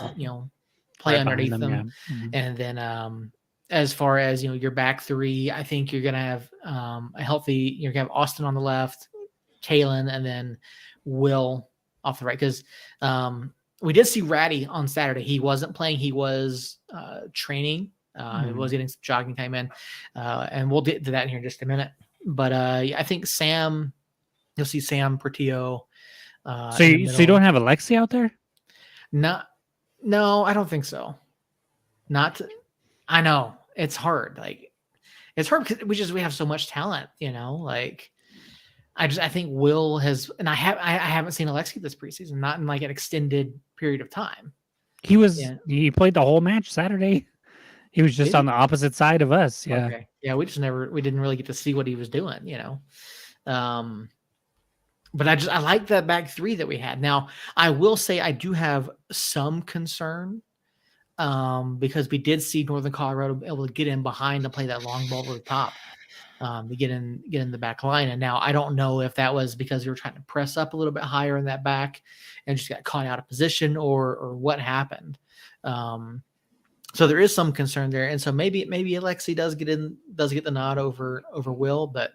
play right underneath behind them. Yeah. Mhm. And then as far as your back three, I think you're gonna have a healthy. You're gonna have Austin on the left, Kalen, and then Will off the right. Because we did see Ratty on Saturday. He wasn't playing. He was training. He was getting some jogging time in, and we'll get to that in here in just a minute. But I think Sam, you'll see Sam Portillo. So you don't have Alexi out there? No, I don't think so. I know it's hard. Like it's hard because we have so much talent. Like I think Will has, and I haven't seen Alexi this preseason, not in like an extended period of time. He played the whole match Saturday. He was just on the opposite side of us. Yeah. Okay. Yeah. We didn't really get to see what he was doing, but I like that back three that we had. Now I will say I do have some concern because we did see Northern Colorado able to get in behind and play that long ball to the top to get in the back line. And now I don't know if that was because we were trying to press up a little bit higher in that back and just got caught out of position or what happened. So there is some concern there. And so maybe Alexi does get the nod over Will, but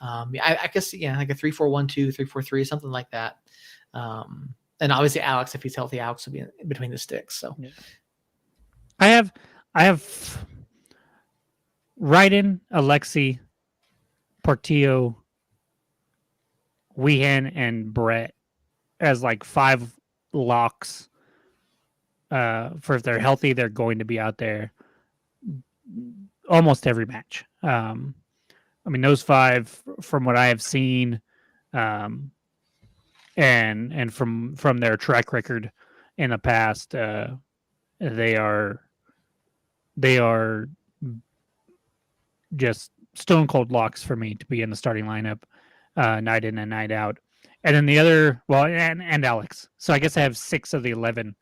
I guess, like a 3-4-1-2, 3-4-3, something like that. And obviously Alex, if he's healthy, Alex will be in between the sticks. So yeah. I have Ryden, Alexi, Portillo, Weehan, and Brett as like 5 locks. For if they're healthy, they're going to be out there almost every match. Those 5, from what I have seen, and from their track record in the past, they are just stone cold locks for me to be in the starting lineup, night in and night out. And then the other, and Alex. So I guess I have 6 of the 11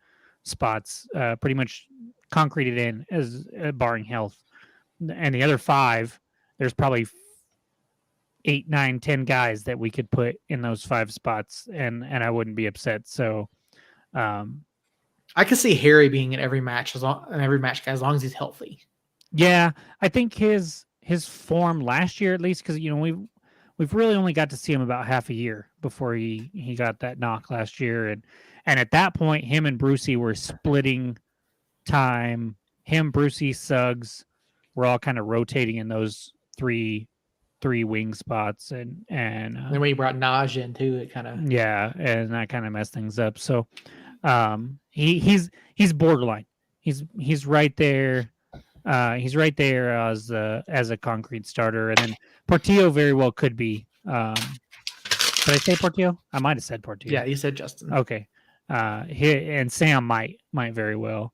spots pretty much concreted in as barring health. And the other 5, there's probably 8, 9, 10 guys that we could put in those 5 spots, and I wouldn't be upset. So I could see Harry being in every match as long as he's healthy. Yeah, I think his form last year, at least, because we've really only got to see him about half a year before he got that knock last year, and at that point, him and Brucey were splitting time. Him, Brucey, Suggs were all kind of rotating in those three wing spots, and then when you brought Naj in too, it kind of and that kind of messed things up. So he's borderline. He's right there. He's right there as a concrete starter, and then Portillo very well could be. Did I say Portillo? I might have said Portillo. Yeah, you said Justin. Okay. And Sam might very well.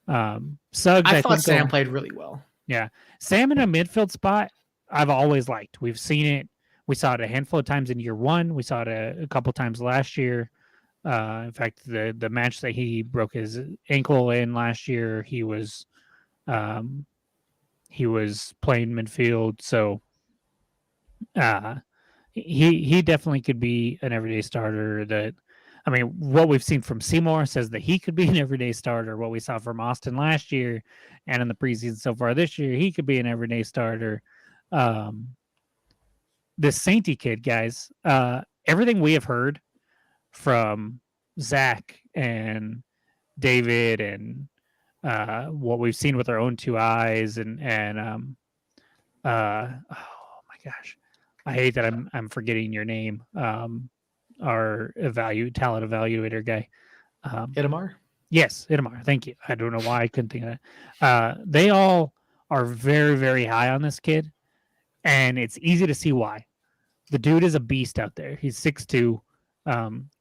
Suggs, I thought Sam played really well. Yeah, Sam in a midfield spot, I've always liked. We've seen it. We saw it a handful of times in year 1. We saw it a couple times last year. In fact, the match that he broke his ankle in last year, he was playing midfield. So he definitely could be an everyday starter. What we've seen from Seymour says that he could be an everyday starter. What we saw from Austin last year and in the preseason so far this year, he could be an everyday starter. This Sainty kid, guys, everything we have heard from Zach and David and what we've seen with our own 2 eyes and oh my gosh, I hate that I'm forgetting your name. Our talent evaluator guy. Itamar? Yes, Itamar. Thank you. I don't know why I couldn't think of that. They all are very, very high on this kid, and it's easy to see why. The dude is a beast out there. He's 6'2",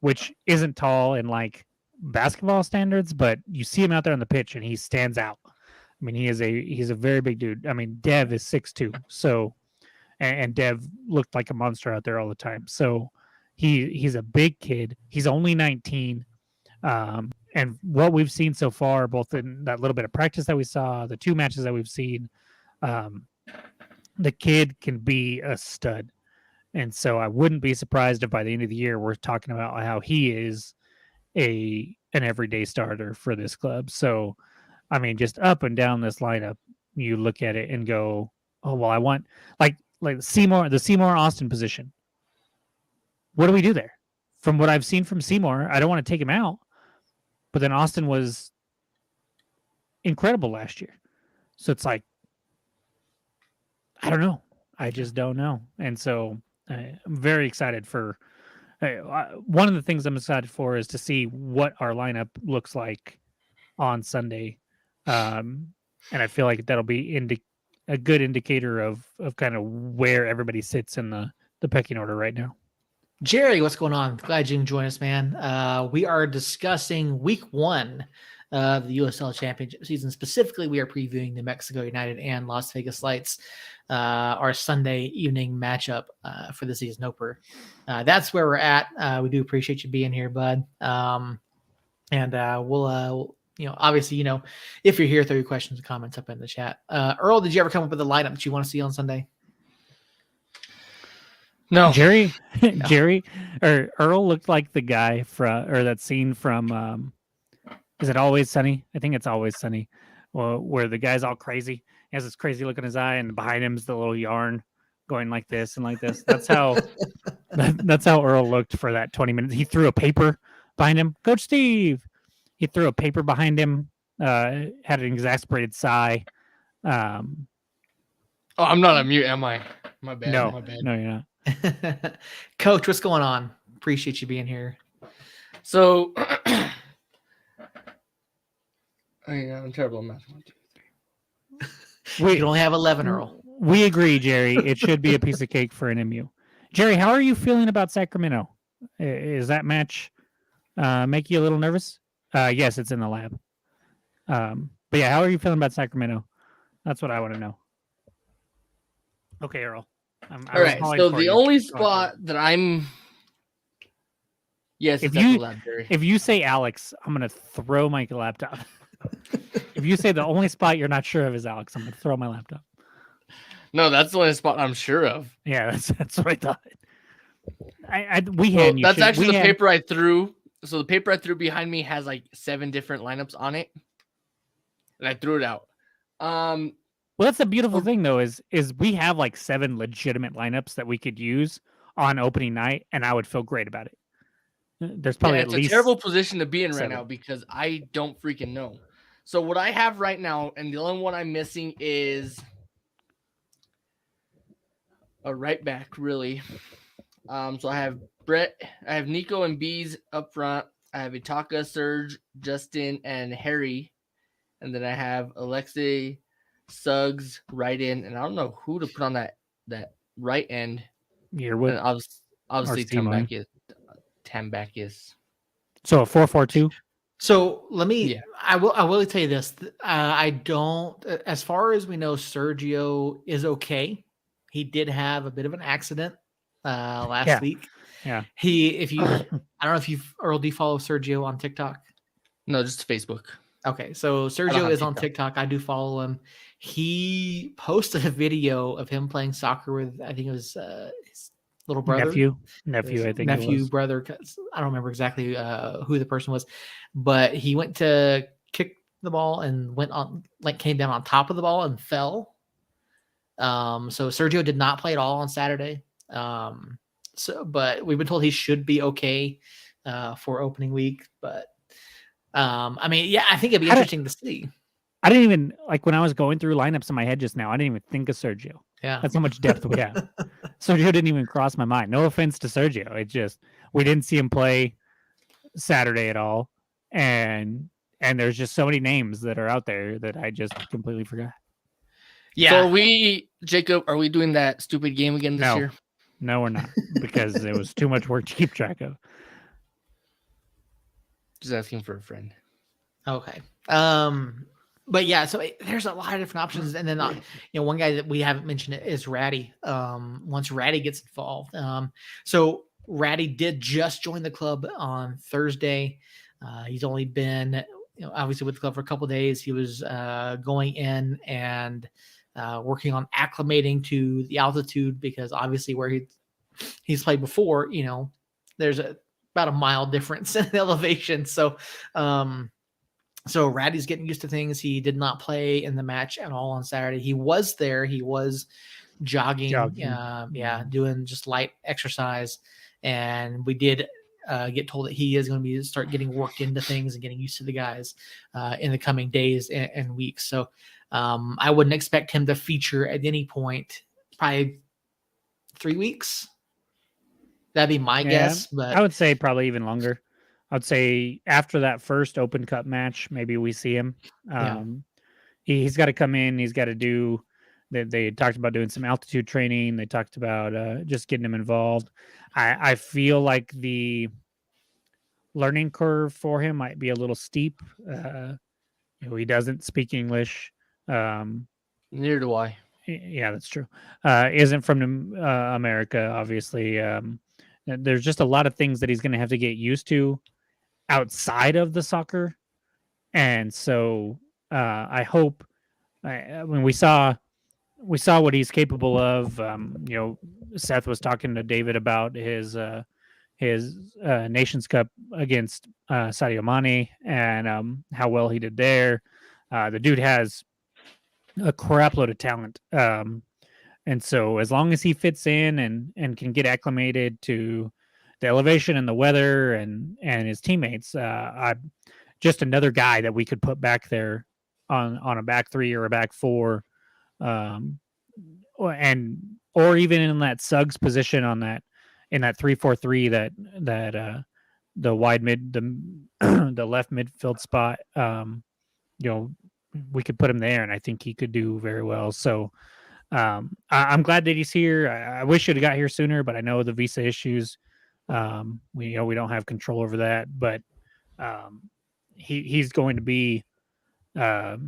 which isn't tall in like basketball standards, but you see him out there on the pitch and he stands out. He's a very big dude. Dev is 6'2", so and Dev looked like a monster out there all the time. So he's a big kid. He's only 19. And what we've seen so far, both in that little bit of practice that we saw, the 2 matches that we've seen, the kid can be a stud. And so I wouldn't be surprised if by the end of the year we're talking about how he is an everyday starter for this club. So, I mean, just up and down this lineup, you look at it and go, oh, well, I want like the Seymour Austin position. What do we do there? From what I've seen from Seymour, I don't want to take him out, but then Austin was incredible last year. So it's like, I don't know. I just don't know. And so I'm very excited for one of the things I'm excited for is to see what our lineup looks like on Sunday. And I feel like that'll be a good indicator of kind of where everybody sits in the pecking order right now. Jerry, what's going on? Glad you can join us, man. We are discussing week 1 of the USL Championship season. Specifically, we are previewing New Mexico United and Las Vegas Lights, our Sunday evening matchup for the season opener. That's where we're at. We do appreciate you being here, bud. And we'll obviously, if you're here, throw your questions and comments up in the chat. Earl, did you ever come up with a lineup that you want to see on Sunday? No. Jerry or Earl looked like the guy or that scene from is it Always Sunny? I think it's Always Sunny. Where the guy's all crazy. He has this crazy look in his eye, and behind him's the little yarn going like this and like this. That's how that's how Earl looked for that 20 minutes. He threw a paper behind him. Coach Steve. He threw a paper behind him, had an exasperated sigh. Oh, I'm not on mute, am I? My bad. No, My bad. no, you're not. Coach, what's going on? Appreciate you being here. So, I'm terrible at math. 1, 2, 3. You can only have 11, Earl. We agree, Jerry. It should be a piece of cake for an MU. Jerry, how are you feeling about Sacramento? Is that match make you a little nervous? Yes, it's in the lab. But yeah, how are you feeling about Sacramento? That's what I want to know. Okay, Earl. All right. So the only spot that I'm. Yes, if it's at the lab, Jerry. If you say Alex, I'm gonna throw my laptop. If you say the only spot you're not sure of is Alex, I'm gonna throw my laptop. No, that's the only spot I'm sure of. Yeah, that's what I thought. That's actually the paper I threw. So the paper I threw behind me has like 7 different lineups on it, and I threw it out. Well, that's the beautiful thing, though, is we have like 7 legitimate lineups that we could use on opening night, and I would feel great about it. There's probably it's at least a terrible position to be in 7. right now because I don't freaking know. So what I have right now, and the only one I'm missing is a right back, really. So I have Brett, I have Nico and Bees up front. I have Itaka, Serge, Justin, and Harry. And then I have Alexei, Suggs, right in. And I don't know who to put on that right end. Yearwood. And obviously Tambakis. So a 4-4-2. So let me. Yeah. I will tell you this. I don't. As far as we know, Sergio is okay. He did have a bit of an accident last week. Yeah. I don't know if you've Earl. Do you follow Sergio on TikTok? No, just Facebook. Okay, so Sergio is on TikTok. I do follow him. He posted a video of him playing soccer with, I think it was his little brother. Nephew, I think nephew, brother. I don't remember exactly who the person was, but he went to kick the ball and came down on top of the ball and fell. So Sergio did not play at all on Saturday. But we've been told he should be okay for opening week. But I think it'd be interesting to see. I didn't even when I was going through lineups in my head just now. I didn't even think of Sergio. Yeah, that's how much depth we have. Sergio didn't even cross my mind. No offense to Sergio. It just we didn't see him play Saturday at all, and there's just so many names that are out there that I just completely forgot. Yeah. So Jacob, are we doing that stupid game again this year? No, we're not, because it was too much work to keep track of. Just asking for a friend. Okay. but yeah, so there's a lot of different options, and then one guy that we haven't mentioned is Ratty. Once Ratty gets involved, so Ratty did just join the club on Thursday. He's only been obviously with the club for a couple of days. He was going in and working on acclimating to the altitude, because obviously where he's played before, there's about a mile difference in elevation. So so Ratty's getting used to things. He did not play in the match at all on Saturday. He was there. He was jogging. Doing just light exercise. And we did get told that he is going to start getting worked into things and getting used to the guys in the coming days and weeks. So I wouldn't expect him to feature at any point, probably 3 weeks. That'd be my guess. But I would say probably even longer. I'd say after that first Open Cup match, maybe we see him. He's got to come in. He's got to do. They talked about doing some altitude training. They talked about just getting him involved. I feel like the learning curve for him might be a little steep. He doesn't speak English. Neither do I. Yeah, that's true. Isn't from America, obviously. There's just a lot of things that he's going to have to get used to outside of the soccer. And so I hope when we saw what he's capable of. Seth was talking to David about his Nations Cup against Sadio Mane and how well he did there. The dude has a crap load of talent. And so as long as he fits in and can get acclimated to the elevation and the weather and his teammates, just another guy that we could put back there on a back three or a back four, or even in that Suggs position in that 3-4-3 that the wide mid the left midfield spot. We could put him there, and I think he could do very well. So I'm glad that he's here. I wish he'd have got here sooner, but I know the visa issues. We don't have control over that, but he's going to be a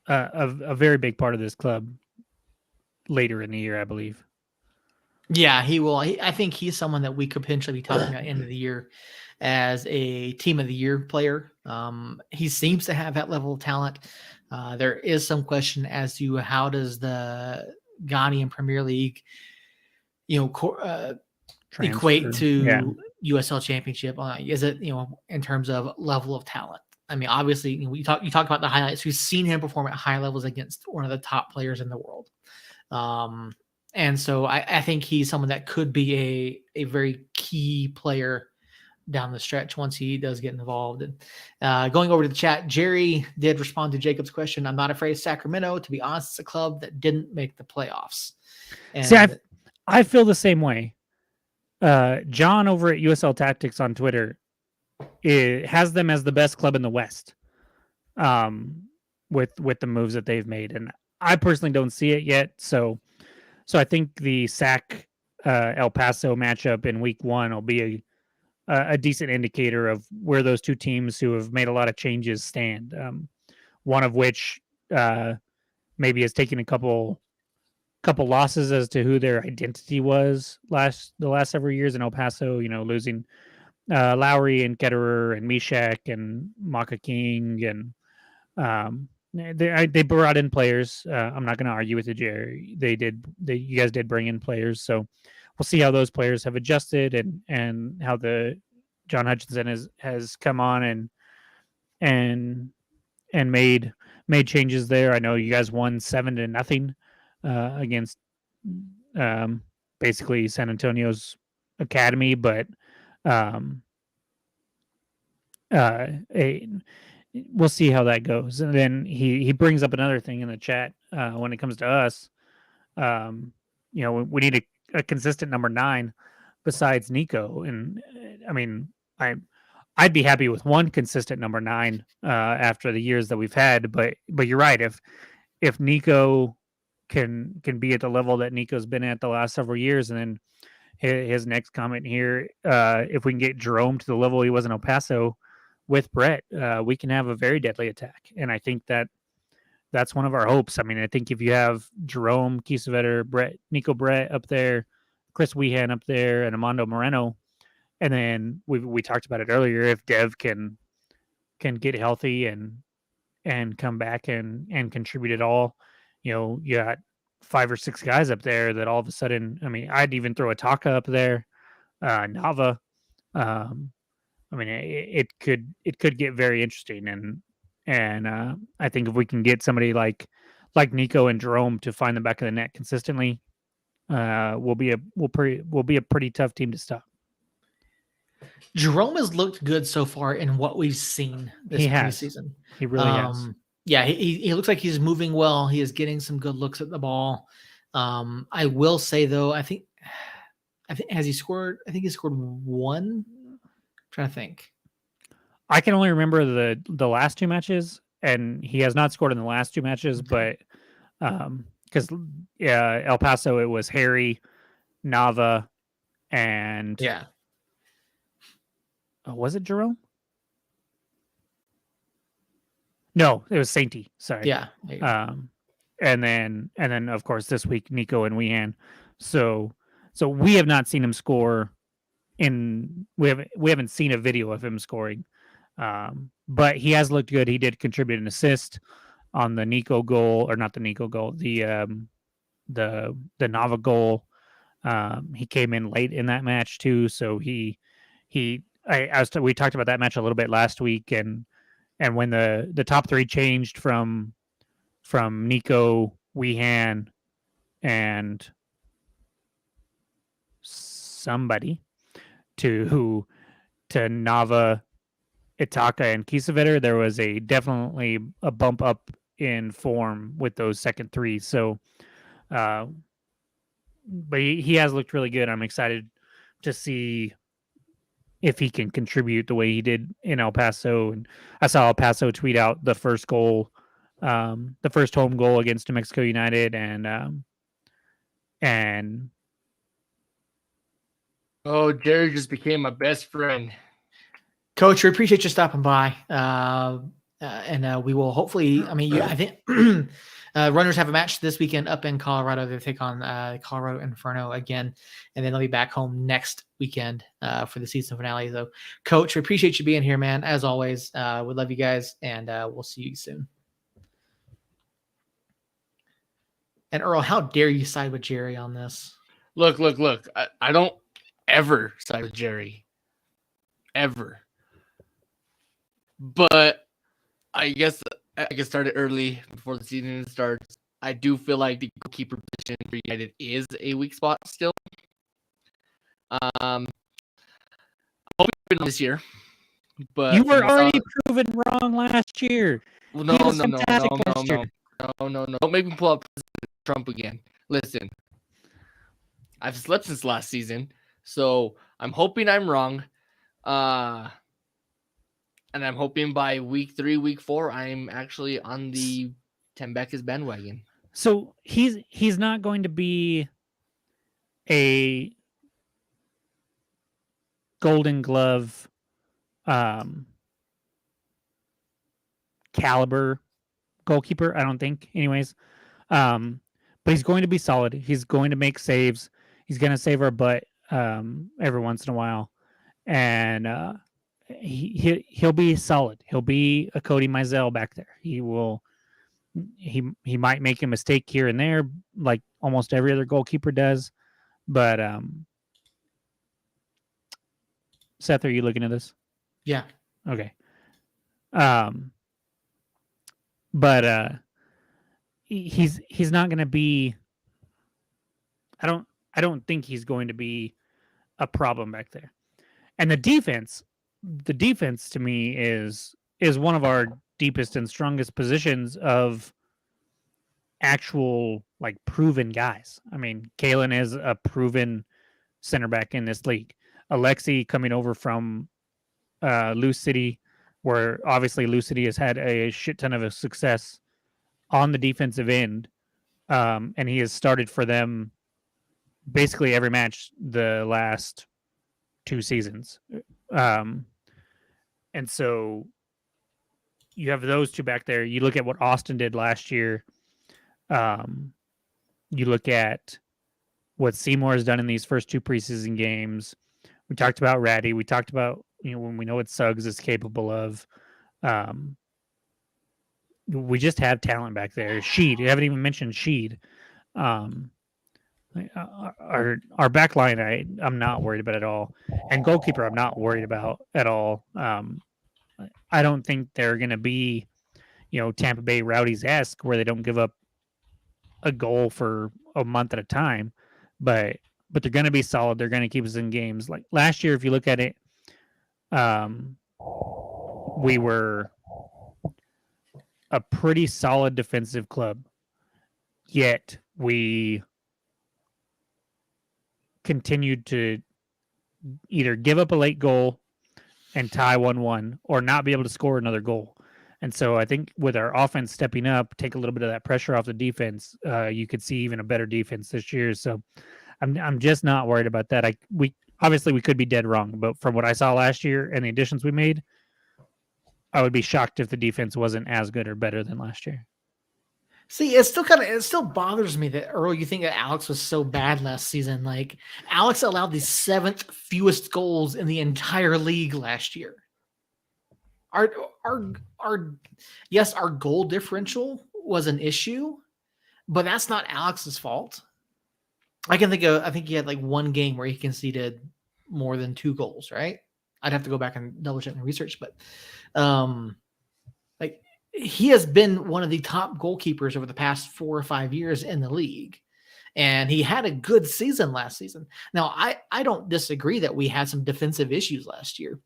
very big part of this club later in the year, I believe. Yeah, he will. I think he's someone that we could potentially be talking about end of the year as a team of the year player. He seems to have that level of talent. There is some question as to how does the Ghanaian Premier League, equate to USL Championship. Is it, in terms of level of talent? I mean, obviously, you talk about the highlights. We've seen him perform at high levels against one of the top players in the world. And so I think he's someone that could be a very key player down the stretch once he does get involved. And going over to the chat, Jerry did respond to Jacob's question. I'm not afraid of Sacramento. To be honest, it's a club that didn't make the playoffs. And see, I feel the same way. John over at USL Tactics on Twitter has them as the best club in the West, with the moves that they've made, and I personally don't see it yet. So I think the SAC El Paso matchup in Week 1 will be a decent indicator of where those two teams who have made a lot of changes stand. One of which maybe has taken a couple losses as to who their identity was the last several years in El Paso. Losing Lowry and Ketterer and Mishak and Maka King, and they brought in players. I'm not going to argue with you, Jerry. You guys did bring in players, so we'll see how those players have adjusted and how the John Hutchinson has come on and made changes there. I know you guys won 7-0 against basically San Antonio's academy, but we'll see how that goes. And then he brings up another thing in the chat when it comes to us. We need a consistent number 9 besides Nico. And I mean, I'd be happy with one consistent number 9 after the years that we've had. But you're right. If Nico can be at the level that Nico's been at the last several years, and then his next comment here, if we can get Jerome to the level he was in El Paso with Brett, we can have a very deadly attack. And I think that's one of our hopes. I mean, I think if you have Jerome, Kiesewetter, Brett, Nico Brett up there, Chris Wehan up there, and Armando Moreno, and then we talked about it earlier. If Dev can get healthy and come back and contribute at all, you got 5 or 6 guys up there that all of a sudden. I mean, I'd even throw a Taka up there, Nava. I mean, it could get very interesting, and I think if we can get somebody like Nico and Jerome to find the back of the net consistently, we'll be a pretty tough team to stop. Jerome has looked good so far in what we've seen this preseason. He really has. Yeah, he looks like he's moving well. He is getting some good looks at the ball. I will say though, I think has he scored? I think he scored one. I'm trying to think. I can only remember the last 2 matches, and he has not scored in the last 2 matches. Okay. But because El Paso, it was Harry, Nava, and was it Jerome? No, it was Sainty. Sorry. Yeah. And then of course this week Nico and Wehan. So we have not seen him score. We haven't seen a video of him scoring. But he has looked good. He did contribute an assist on the Nico goal, or not the Nico goal, the Nava goal. He came in late in that match too, so we talked about that match a little bit last week, and when the top 3 changed from Nico, Wehan, and somebody to Nava, Itaka, and Kiesewetter, there was definitely a bump up in form with those second 3. So, but he has looked really good. I'm excited to see if he can contribute the way he did in El Paso. And I saw El Paso tweet out the first goal, the first home goal against New Mexico United, and Jerry just became my best friend. Coach, we appreciate you stopping by, and we will hopefully. I mean, I think runners have a match this weekend up in Colorado. They take on Colorado Inferno again, and then they'll be back home next weekend for the season finale. So, Coach, we appreciate you being here, man. As always, we love you guys, and we'll see you soon. And Earl, how dare you side with Jerry on this? Look. I don't ever side with Jerry. Ever. But I guess I can start it early before the season starts. I do feel like the goalkeeper position for United is a weak spot still. I'm hoping this year. But you were already proven wrong last year. Well, no. Don't make me pull up Trump again. Listen, I've slept since last season, so I'm hoping I'm wrong. And I'm hoping by week 3, week 4, I'm actually on the Tembeck's bandwagon. So he's not going to be a Golden Glove caliber goalkeeper, I don't think, anyways. But he's going to be solid. He's going to make saves. He's going to save our butt every once in a while, and he'll be solid. He'll be a Cody Mizell back there. He might make a mistake here and there, like almost every other goalkeeper does. But Seth, are you looking at this? Yeah. Okay. But he's not going to be. I don't think he's going to be a problem back there. And the defense to me is one of our deepest and strongest positions of actual, like, proven guys. I mean, Kalen is a proven center back in this league. Alexi coming over from Lou City, where obviously Lou City has had a shit ton of success on the defensive end, and he has started for them basically every match the last 2 seasons. And so you have those two back there. You look at what Austin did last year. You look at what Seymour has done in these first two preseason games. We talked about Ratty. We talked about, when we know what Suggs is capable of. We just have talent back there. Sheed, you haven't even mentioned Sheed. Our back line, I'm not worried about at all. And goalkeeper, I'm not worried about at all. I don't think they're going to be, Tampa Bay Rowdies-esque where they don't give up a goal for a month at a time, but they're going to be solid. They're going to keep us in games. Like last year, if you look at it, we were a pretty solid defensive club, yet we continued to either give up a late goal and tie 1-1 or not be able to score another goal. And so I think with our offense stepping up, take a little bit of that pressure off the defense, you could see even a better defense this year. So I'm just not worried about that. We could be dead wrong, but from what I saw last year and the additions we made, I would be shocked if the defense wasn't as good or better than last year. See, it still bothers me that Earl, you think that Alex was so bad last season. Like Alex allowed the 7th fewest goals in the entire league last year. Yes, our goal differential was an issue, but that's not Alex's fault. I think he had like one game where he conceded more than 2 goals, right? I'd have to go back and double check my research, but like he has been one of the top goalkeepers over the past 4 or 5 years in the league. And he had a good season last season. Now, I don't disagree that we had some defensive issues last year.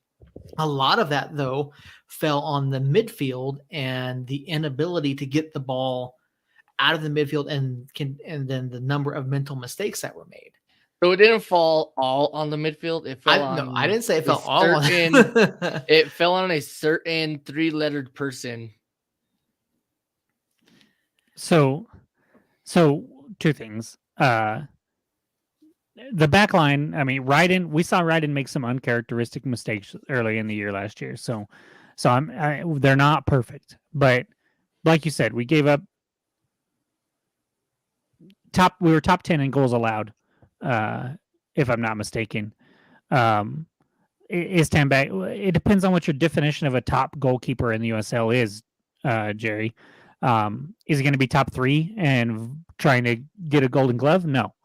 A lot of that, though, fell on the midfield and the inability to get the ball out of the midfield and then the number of mental mistakes that were made. So it didn't fall all on the midfield. It fell on. I didn't say it fell all on. It fell on a certain 3-lettered person. So 2 things. The back line, I mean, we saw Ryden make some uncharacteristic mistakes early in the year last year. So they're not perfect, but like you said, we gave up we were top 10 in goals allowed, if I'm not mistaken. Is Tambay? It depends on what your definition of a top goalkeeper in the USL is, Jerry. Is he going to be top 3 and trying to get a Golden Glove? No,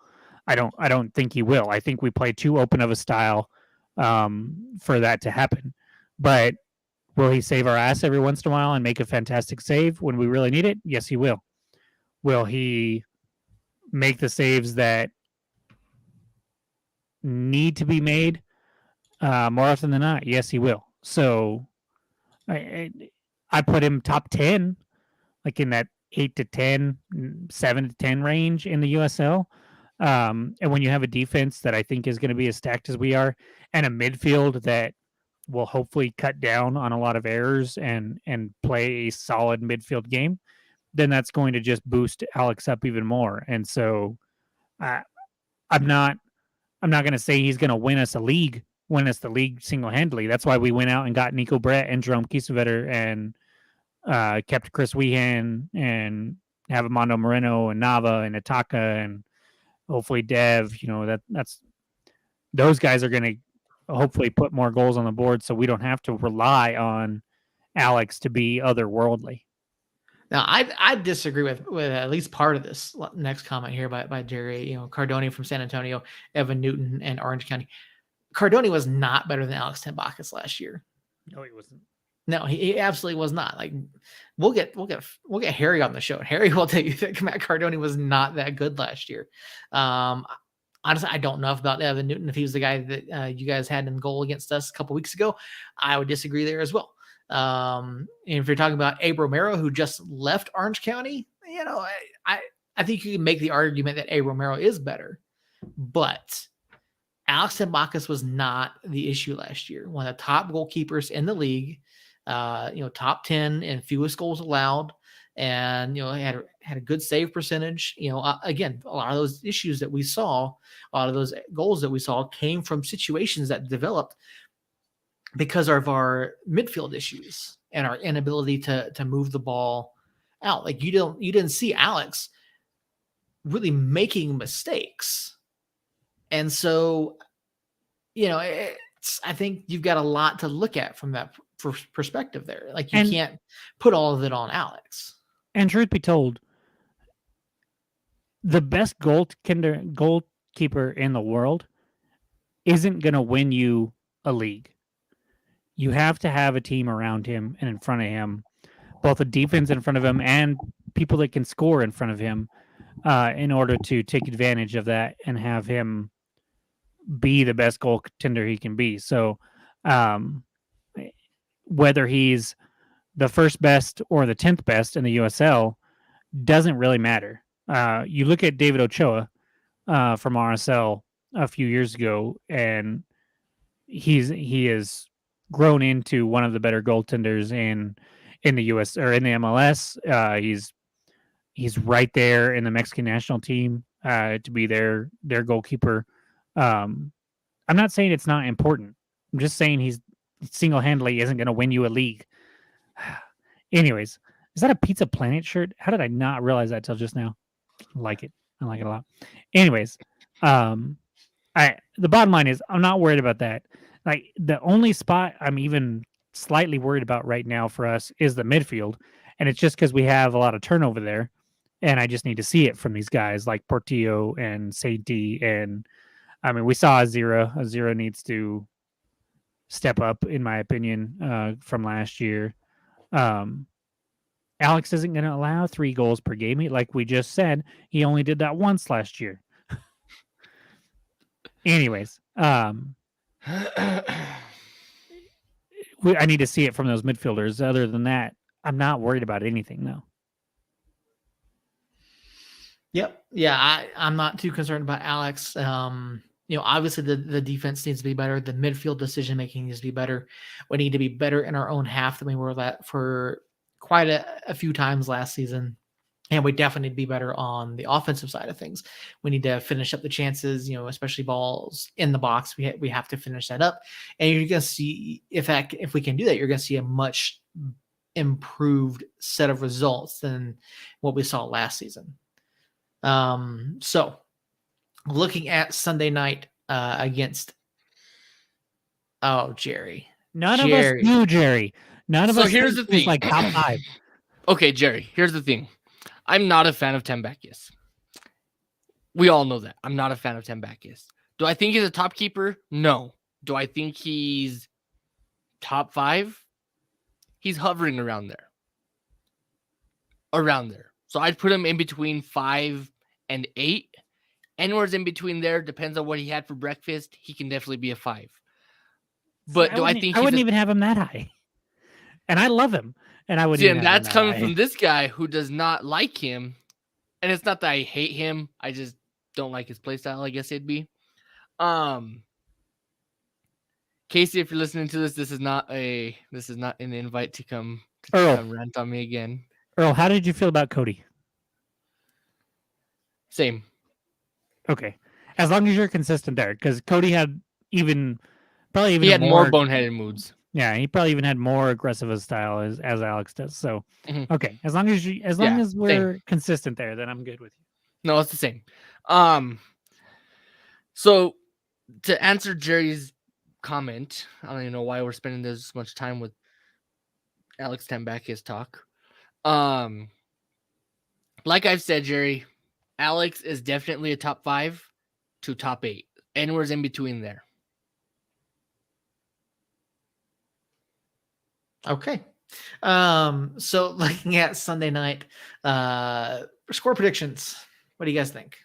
I don't think he will. I think we play too open of a style for that to happen. But will he save our ass every once in a while and make a fantastic save when we really need it? Yes, he will. Will he make the saves that need to be made more often than not? Yes, he will. So I put him top 10, like in that 8 to 10, 7 to 10 range in the USL. And when you have a defense that I think is going to be as stacked as we are, and a midfield that will hopefully cut down on a lot of errors and play a solid midfield game, then that's going to just boost Alex up even more. And so I'm not going to say he's going to win us the league single-handedly. That's why we went out and got Nico Brett and Jerome Kiesewetter and kept Chris Weehan and have Armando Moreno and Nava and Ataka and hopefully Dev. That's those guys are going to hopefully put more goals on the board, so we don't have to rely on Alex to be otherworldly. Now, I disagree with at least part of this next comment here by Jerry. Cardoni from San Antonio, Evan Newton, and Orange County. Cardoni was not better than Alex Tambakis last year. No, he wasn't. No, he absolutely was not. Like we'll get Harry on the show, and Harry will tell you that Matt Cardoni was not that good last year. Honestly, I don't know about Evan Newton. If he was the guy that you guys had in goal against us a couple weeks ago, I would disagree there as well. And if you're talking about Abe Romero, who just left Orange County, I think you can make the argument that Abe Romero is better, but Alex Tambakis was not the issue last year. One of the top goalkeepers in the league, top 10 and fewest goals allowed, and had a good save percentage. Again, a lot of those issues that we saw, a lot of those goals that we saw came from situations that developed because of our midfield issues and our inability to move the ball out. Like you didn't see Alex really making mistakes. And so, I think you've got a lot to look at from that perspective there. Like you can't put all of it on Alex. And truth be told, the best goalkeeper in the world isn't going to win you a league. You have to have a team around him and in front of him, both a defense in front of him and people that can score in front of him, in order to take advantage of that and have him be the best goaltender he can be. So, whether he's the first best or the 10th best in the USL doesn't really matter. You look at David Ochoa from RSL a few years ago, and he has grown into one of the better goaltenders in the US or in the MLS. He's right there in the Mexican national team to be their goalkeeper. I'm not saying it's not important. I'm just saying he's single-handedly isn't going to win you a league. Anyways, is that a Pizza Planet shirt? How did I not realize that till just now? I like it a lot. Anyways, the bottom line is I'm not worried about that. Like the only spot I'm even slightly worried about right now for us is the midfield, and it's just because we have a lot of turnover there, and I just need to see it from these guys like Portillo and Sainty, and I mean we saw Azira. Azira needs to step up, in my opinion, from last year. Alex isn't going to allow 3 goals per game. Like we just said, he only did that once last year. Anyways, I need to see it from those midfielders. Other than that, I'm not worried about anything, though. Yep. Yeah, I'm not too concerned about Alex. Obviously the defense needs to be better. The midfield decision making needs to be better. We need to be better in our own half than we were that for quite a few times last season. And we definitely need to be better on the offensive side of things. We need to finish up the chances, especially balls in the box. We have to finish that up. And you're going to see if we can do that, you're going to see a much improved set of results than what we saw last season. So looking at Sunday night against Jerry. None of us knew Jerry. None of us. Here's the thing. Like top 5. Okay, Jerry. Here's the thing. I'm not a fan of Tambakis. We all know that. I'm not a fan of Tambakis. Do I think he's a top keeper? No. Do I think he's top 5? He's hovering around there. So I'd put him in between 5 and 8. Anywhere's in between there, depends on what he had for breakfast. He can definitely be a 5. But I wouldn't even have him that high. And I love him. And I wouldn't see, even and have that's him coming high. from this guy who does not like him. And it's not that I hate him. I just don't like his play style, I guess it'd be. Casey, if you're listening to this, this is not an invite to come rant on me again. Earl, how did you feel about Cody? Same. Okay. As long as you're consistent there, because Cody had he had more boneheaded moods. Yeah, he probably even had more aggressive a style as Alex does. So, Okay, as long as we're consistent there, then I'm good with you. No, it's the same. So to answer Jerry's comment, I don't even know why we're spending this much time with Alex Tambakis talk. Like I've said, Jerry, Alex is definitely a top 5 to top 8. Anywhere's in between there. Okay. So looking at Sunday night, score predictions. What do you guys think?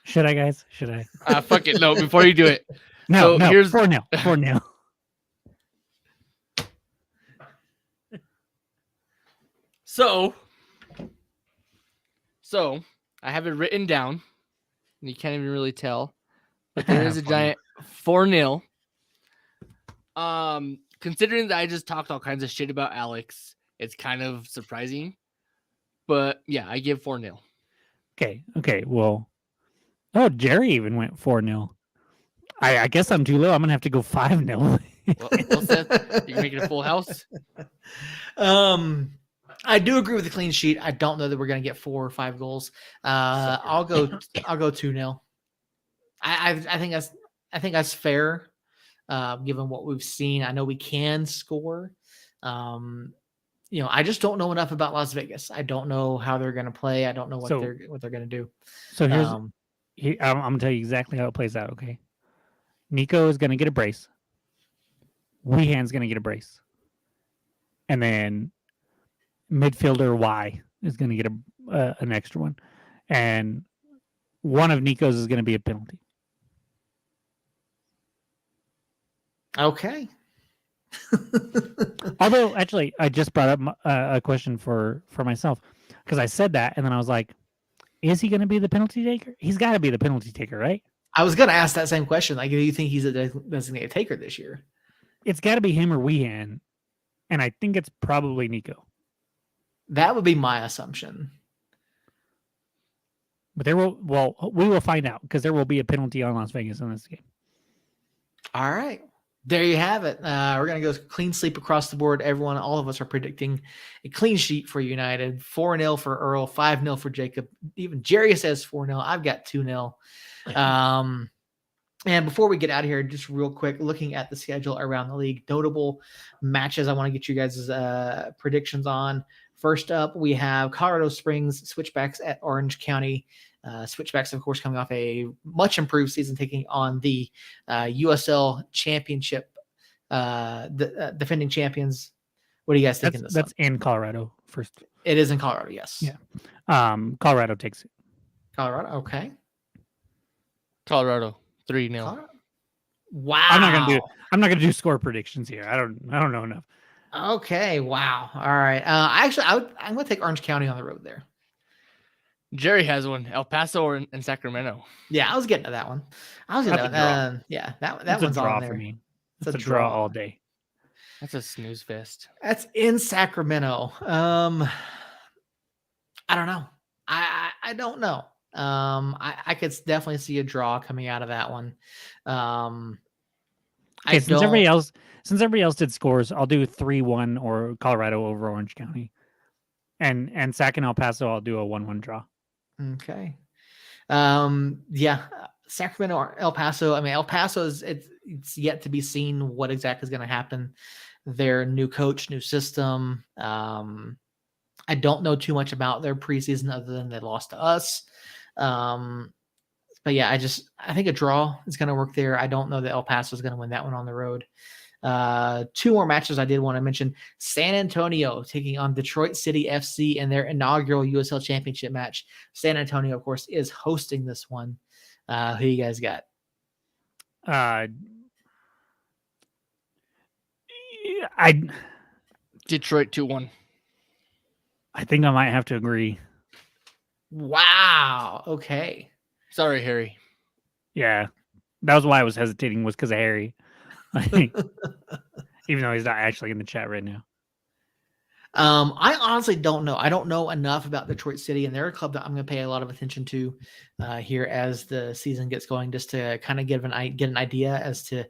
Should I, guys? Should I? Fuck it. No, before you do it. No, here's 4-0. 4-0. So I have it written down. You can't even really tell. But there is a giant 4-0. Considering that I just talked all kinds of shit about Alex, it's kind of surprising. But yeah, I give 4-0. Okay. Well, Jerry even went 4-0. I guess I'm too low. I'm gonna have to go 5-0. Well, Seth, you can make it a full house. I do agree with the clean sheet. I don't know that we're going to get 4 or 5 goals. I'll go 2-0. I think that's fair, given what we've seen. I know we can score. I just don't know enough about Las Vegas. I don't know how they're going to play. I don't know what they're going to do. So I'm gonna tell you exactly how it plays out. Okay, Nico is gonna get a brace. Weehan's gonna get a brace, and then midfielder Y is gonna get an extra one, and one of Nico's is gonna be a penalty. Okay. Although, actually, I just brought up a question for myself because I said that, and then I was like, "Is he going to be the penalty taker? He's got to be the penalty taker, right?" I was going to ask that same question. Like, do you think he's a designated taker this year? It's got to be him or Weehan, and I think it's probably Nico. That would be my assumption. But we will find out because there will be a penalty on Las Vegas in this game. All right. There you have it. We're going to go clean sweep across the board. All of us are predicting a clean sheet for United. 4-0 for Earl, 5-0 for Jacob. Even Jerry says 4-0. I've got 2-0. And before we get out of here, just real quick, looking at the schedule around the league, notable matches I want to get you guys' predictions on. First up, we have Colorado Springs Switchbacks at Orange County. Switchbacks, of course, coming off a much improved season, taking on the USL Championship, the defending champions. What do you guys think? That's in Colorado first. It is in Colorado, yes. Yeah. Colorado takes it. Colorado, okay. Colorado 3-0. Colorado? Wow. I'm not gonna do score predictions here. I don't know enough. Okay, wow. All right. I'm gonna take Orange County on the road there. Jerry has one. El Paso or in Sacramento. Yeah, I was getting to that one. Yeah, that one's a draw on there. for me. It's a draw all day. That's a snooze fest. That's in Sacramento. I don't know. I don't know. I could definitely see a draw coming out of that one. Since everybody else did scores, I'll do 3-1 or Colorado over Orange County, and Sac and El Paso, I'll do a 1-1 draw. Okay. Yeah, Sacramento or El Paso. I mean, El Paso it's yet to be seen what exactly is going to happen. Their new coach, new system. I don't know too much about their preseason other than they lost to us. But yeah, I think a draw is going to work there. I don't know that El Paso is going to win that one on the road. 2 more matches I did want to mention. San Antonio taking on Detroit City FC in their inaugural USL Championship match. San Antonio, of course, is hosting this one. Who you guys got? Detroit 2-1. I think I might have to agree. Wow. Okay. Sorry, Harry. Yeah, that was why I was hesitating, was because of Harry. Even though he's not actually in the chat right now. I honestly don't know. I don't know enough about Detroit City, and they're a club that I'm going to pay a lot of attention to here as the season gets going, just to kind of get an idea as to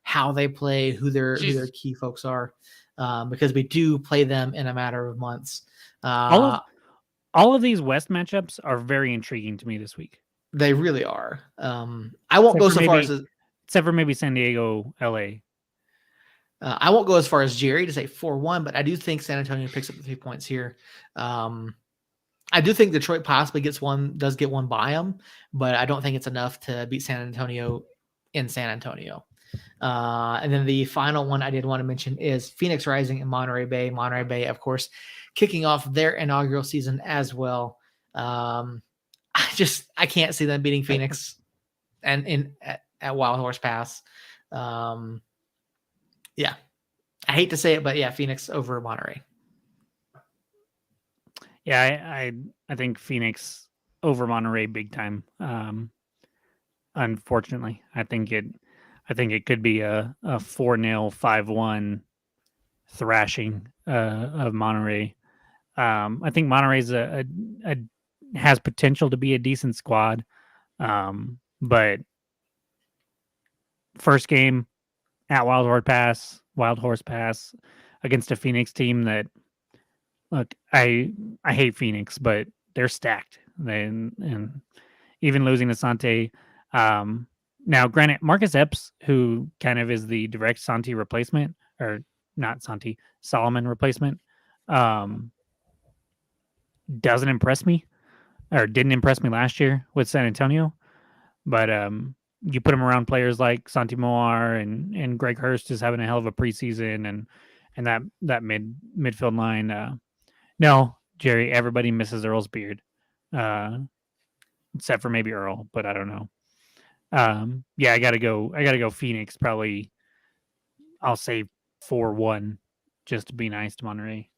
how they play, who their key folks are, because we do play them in a matter of months. All of these West matchups are very intriguing to me this week. They really are. I won't go so far as except for maybe San Diego, LA. I won't go as far as Jerry to say 4-1, but I do think San Antonio picks up the 3 points here. I do think Detroit possibly does get one by them, but I don't think it's enough to beat San Antonio in San Antonio. And then the final one I did want to mention is Phoenix Rising and Monterey Bay. Monterey Bay, of course, kicking off their inaugural season as well. I can't see them beating Phoenix and at Wild Horse Pass. Yeah, I hate to say it, but yeah, Phoenix over Monterey. Yeah, I think Phoenix over Monterey big time. Unfortunately, I think it could be a 4-0, 5-1 thrashing of Monterey. I think Monterey's a has potential to be a decent squad. But first game at Wild Horse Pass against a Phoenix team that, look, I hate Phoenix, but they're stacked. And even losing to Sante. Now, granted, Marcus Epps, who kind of is the direct Santi replacement, or not Santi, Solomon replacement, doesn't impress me, or didn't impress me last year with San Antonio. But you put him around players like Santi Moar and Greg Hurst is having a hell of a preseason, and that midfield line. No, Jerry, everybody misses Earl's beard, except for maybe Earl, but I don't know. Yeah, I gotta go Phoenix. Probably, I'll say 4-1, just to be nice to Monterey.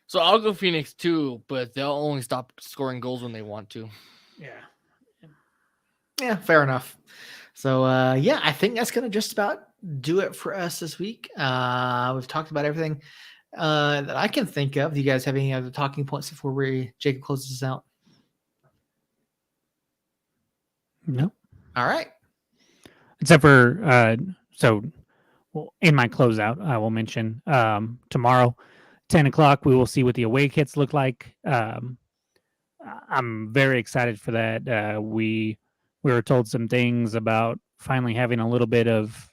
So I'll go Phoenix too, but they'll only stop scoring goals when they want to. Yeah, fair enough. So yeah, I think that's gonna just about do it for us this week. We've talked about everything that I can think of. Do you guys have any other talking points before Jacob closes us out? No. All right. Except for in my closeout, I will mention tomorrow, 10 o'clock, we will see what the away kits look like. I'm very excited for that. We were told some things about finally having a little bit of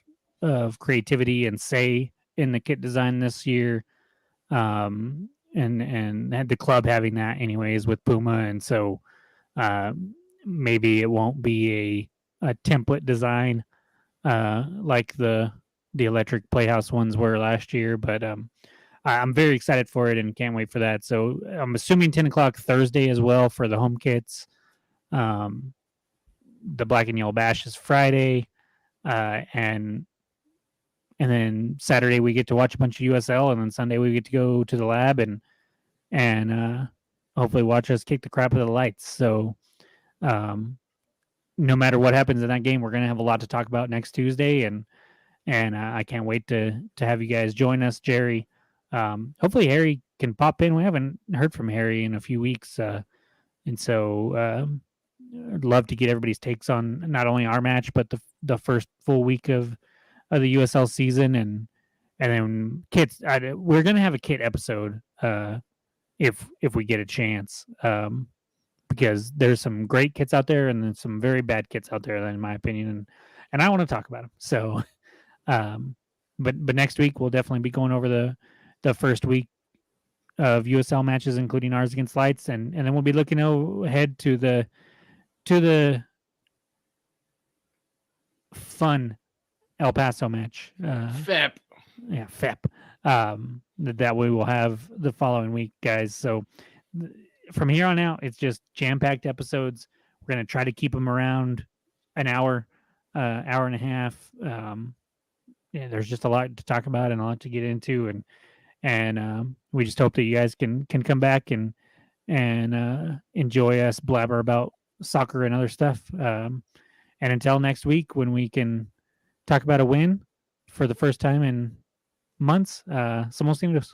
creativity and say in the kit design this year, and had the club having that anyways with Puma, and so maybe it won't be a template design like the electric playhouse ones were last year, but I'm very excited for it and can't wait for that. So I'm assuming 10 o'clock Thursday as well for the home kits. The Black and Yellow Bash is Friday, and then Saturday we get to watch a bunch of USL, and then Sunday we get to go to the lab and hopefully watch us kick the crap out of the lights. So no matter what happens in that game, we're going to have a lot to talk about next Tuesday, and I can't wait to have you guys join us. Jerry, hopefully Harry can pop in. We haven't heard from Harry in a few weeks, and so I'd love to get everybody's takes on not only our match but the first full week of the USL season, and then kits. We're going to have a kit episode if we get a chance. Because there's some great kits out there and then some very bad kits out there, in my opinion, and I want to talk about them. So, but next week we'll definitely be going over the first week of USL matches, including ours against Lights, and then we'll be looking ahead to the fun El Paso match. FEP. Yeah, FEP. That we will have the following week, guys. So from here on out, it's just jam-packed episodes. We're going to try to keep them around an hour, hour and a half. Yeah, there's just a lot to talk about and a lot to get into, and we just hope that you guys can come back and enjoy us blabber about soccer and other stuff. And until next week, when we can talk about a win for the first time in months, somos lindos.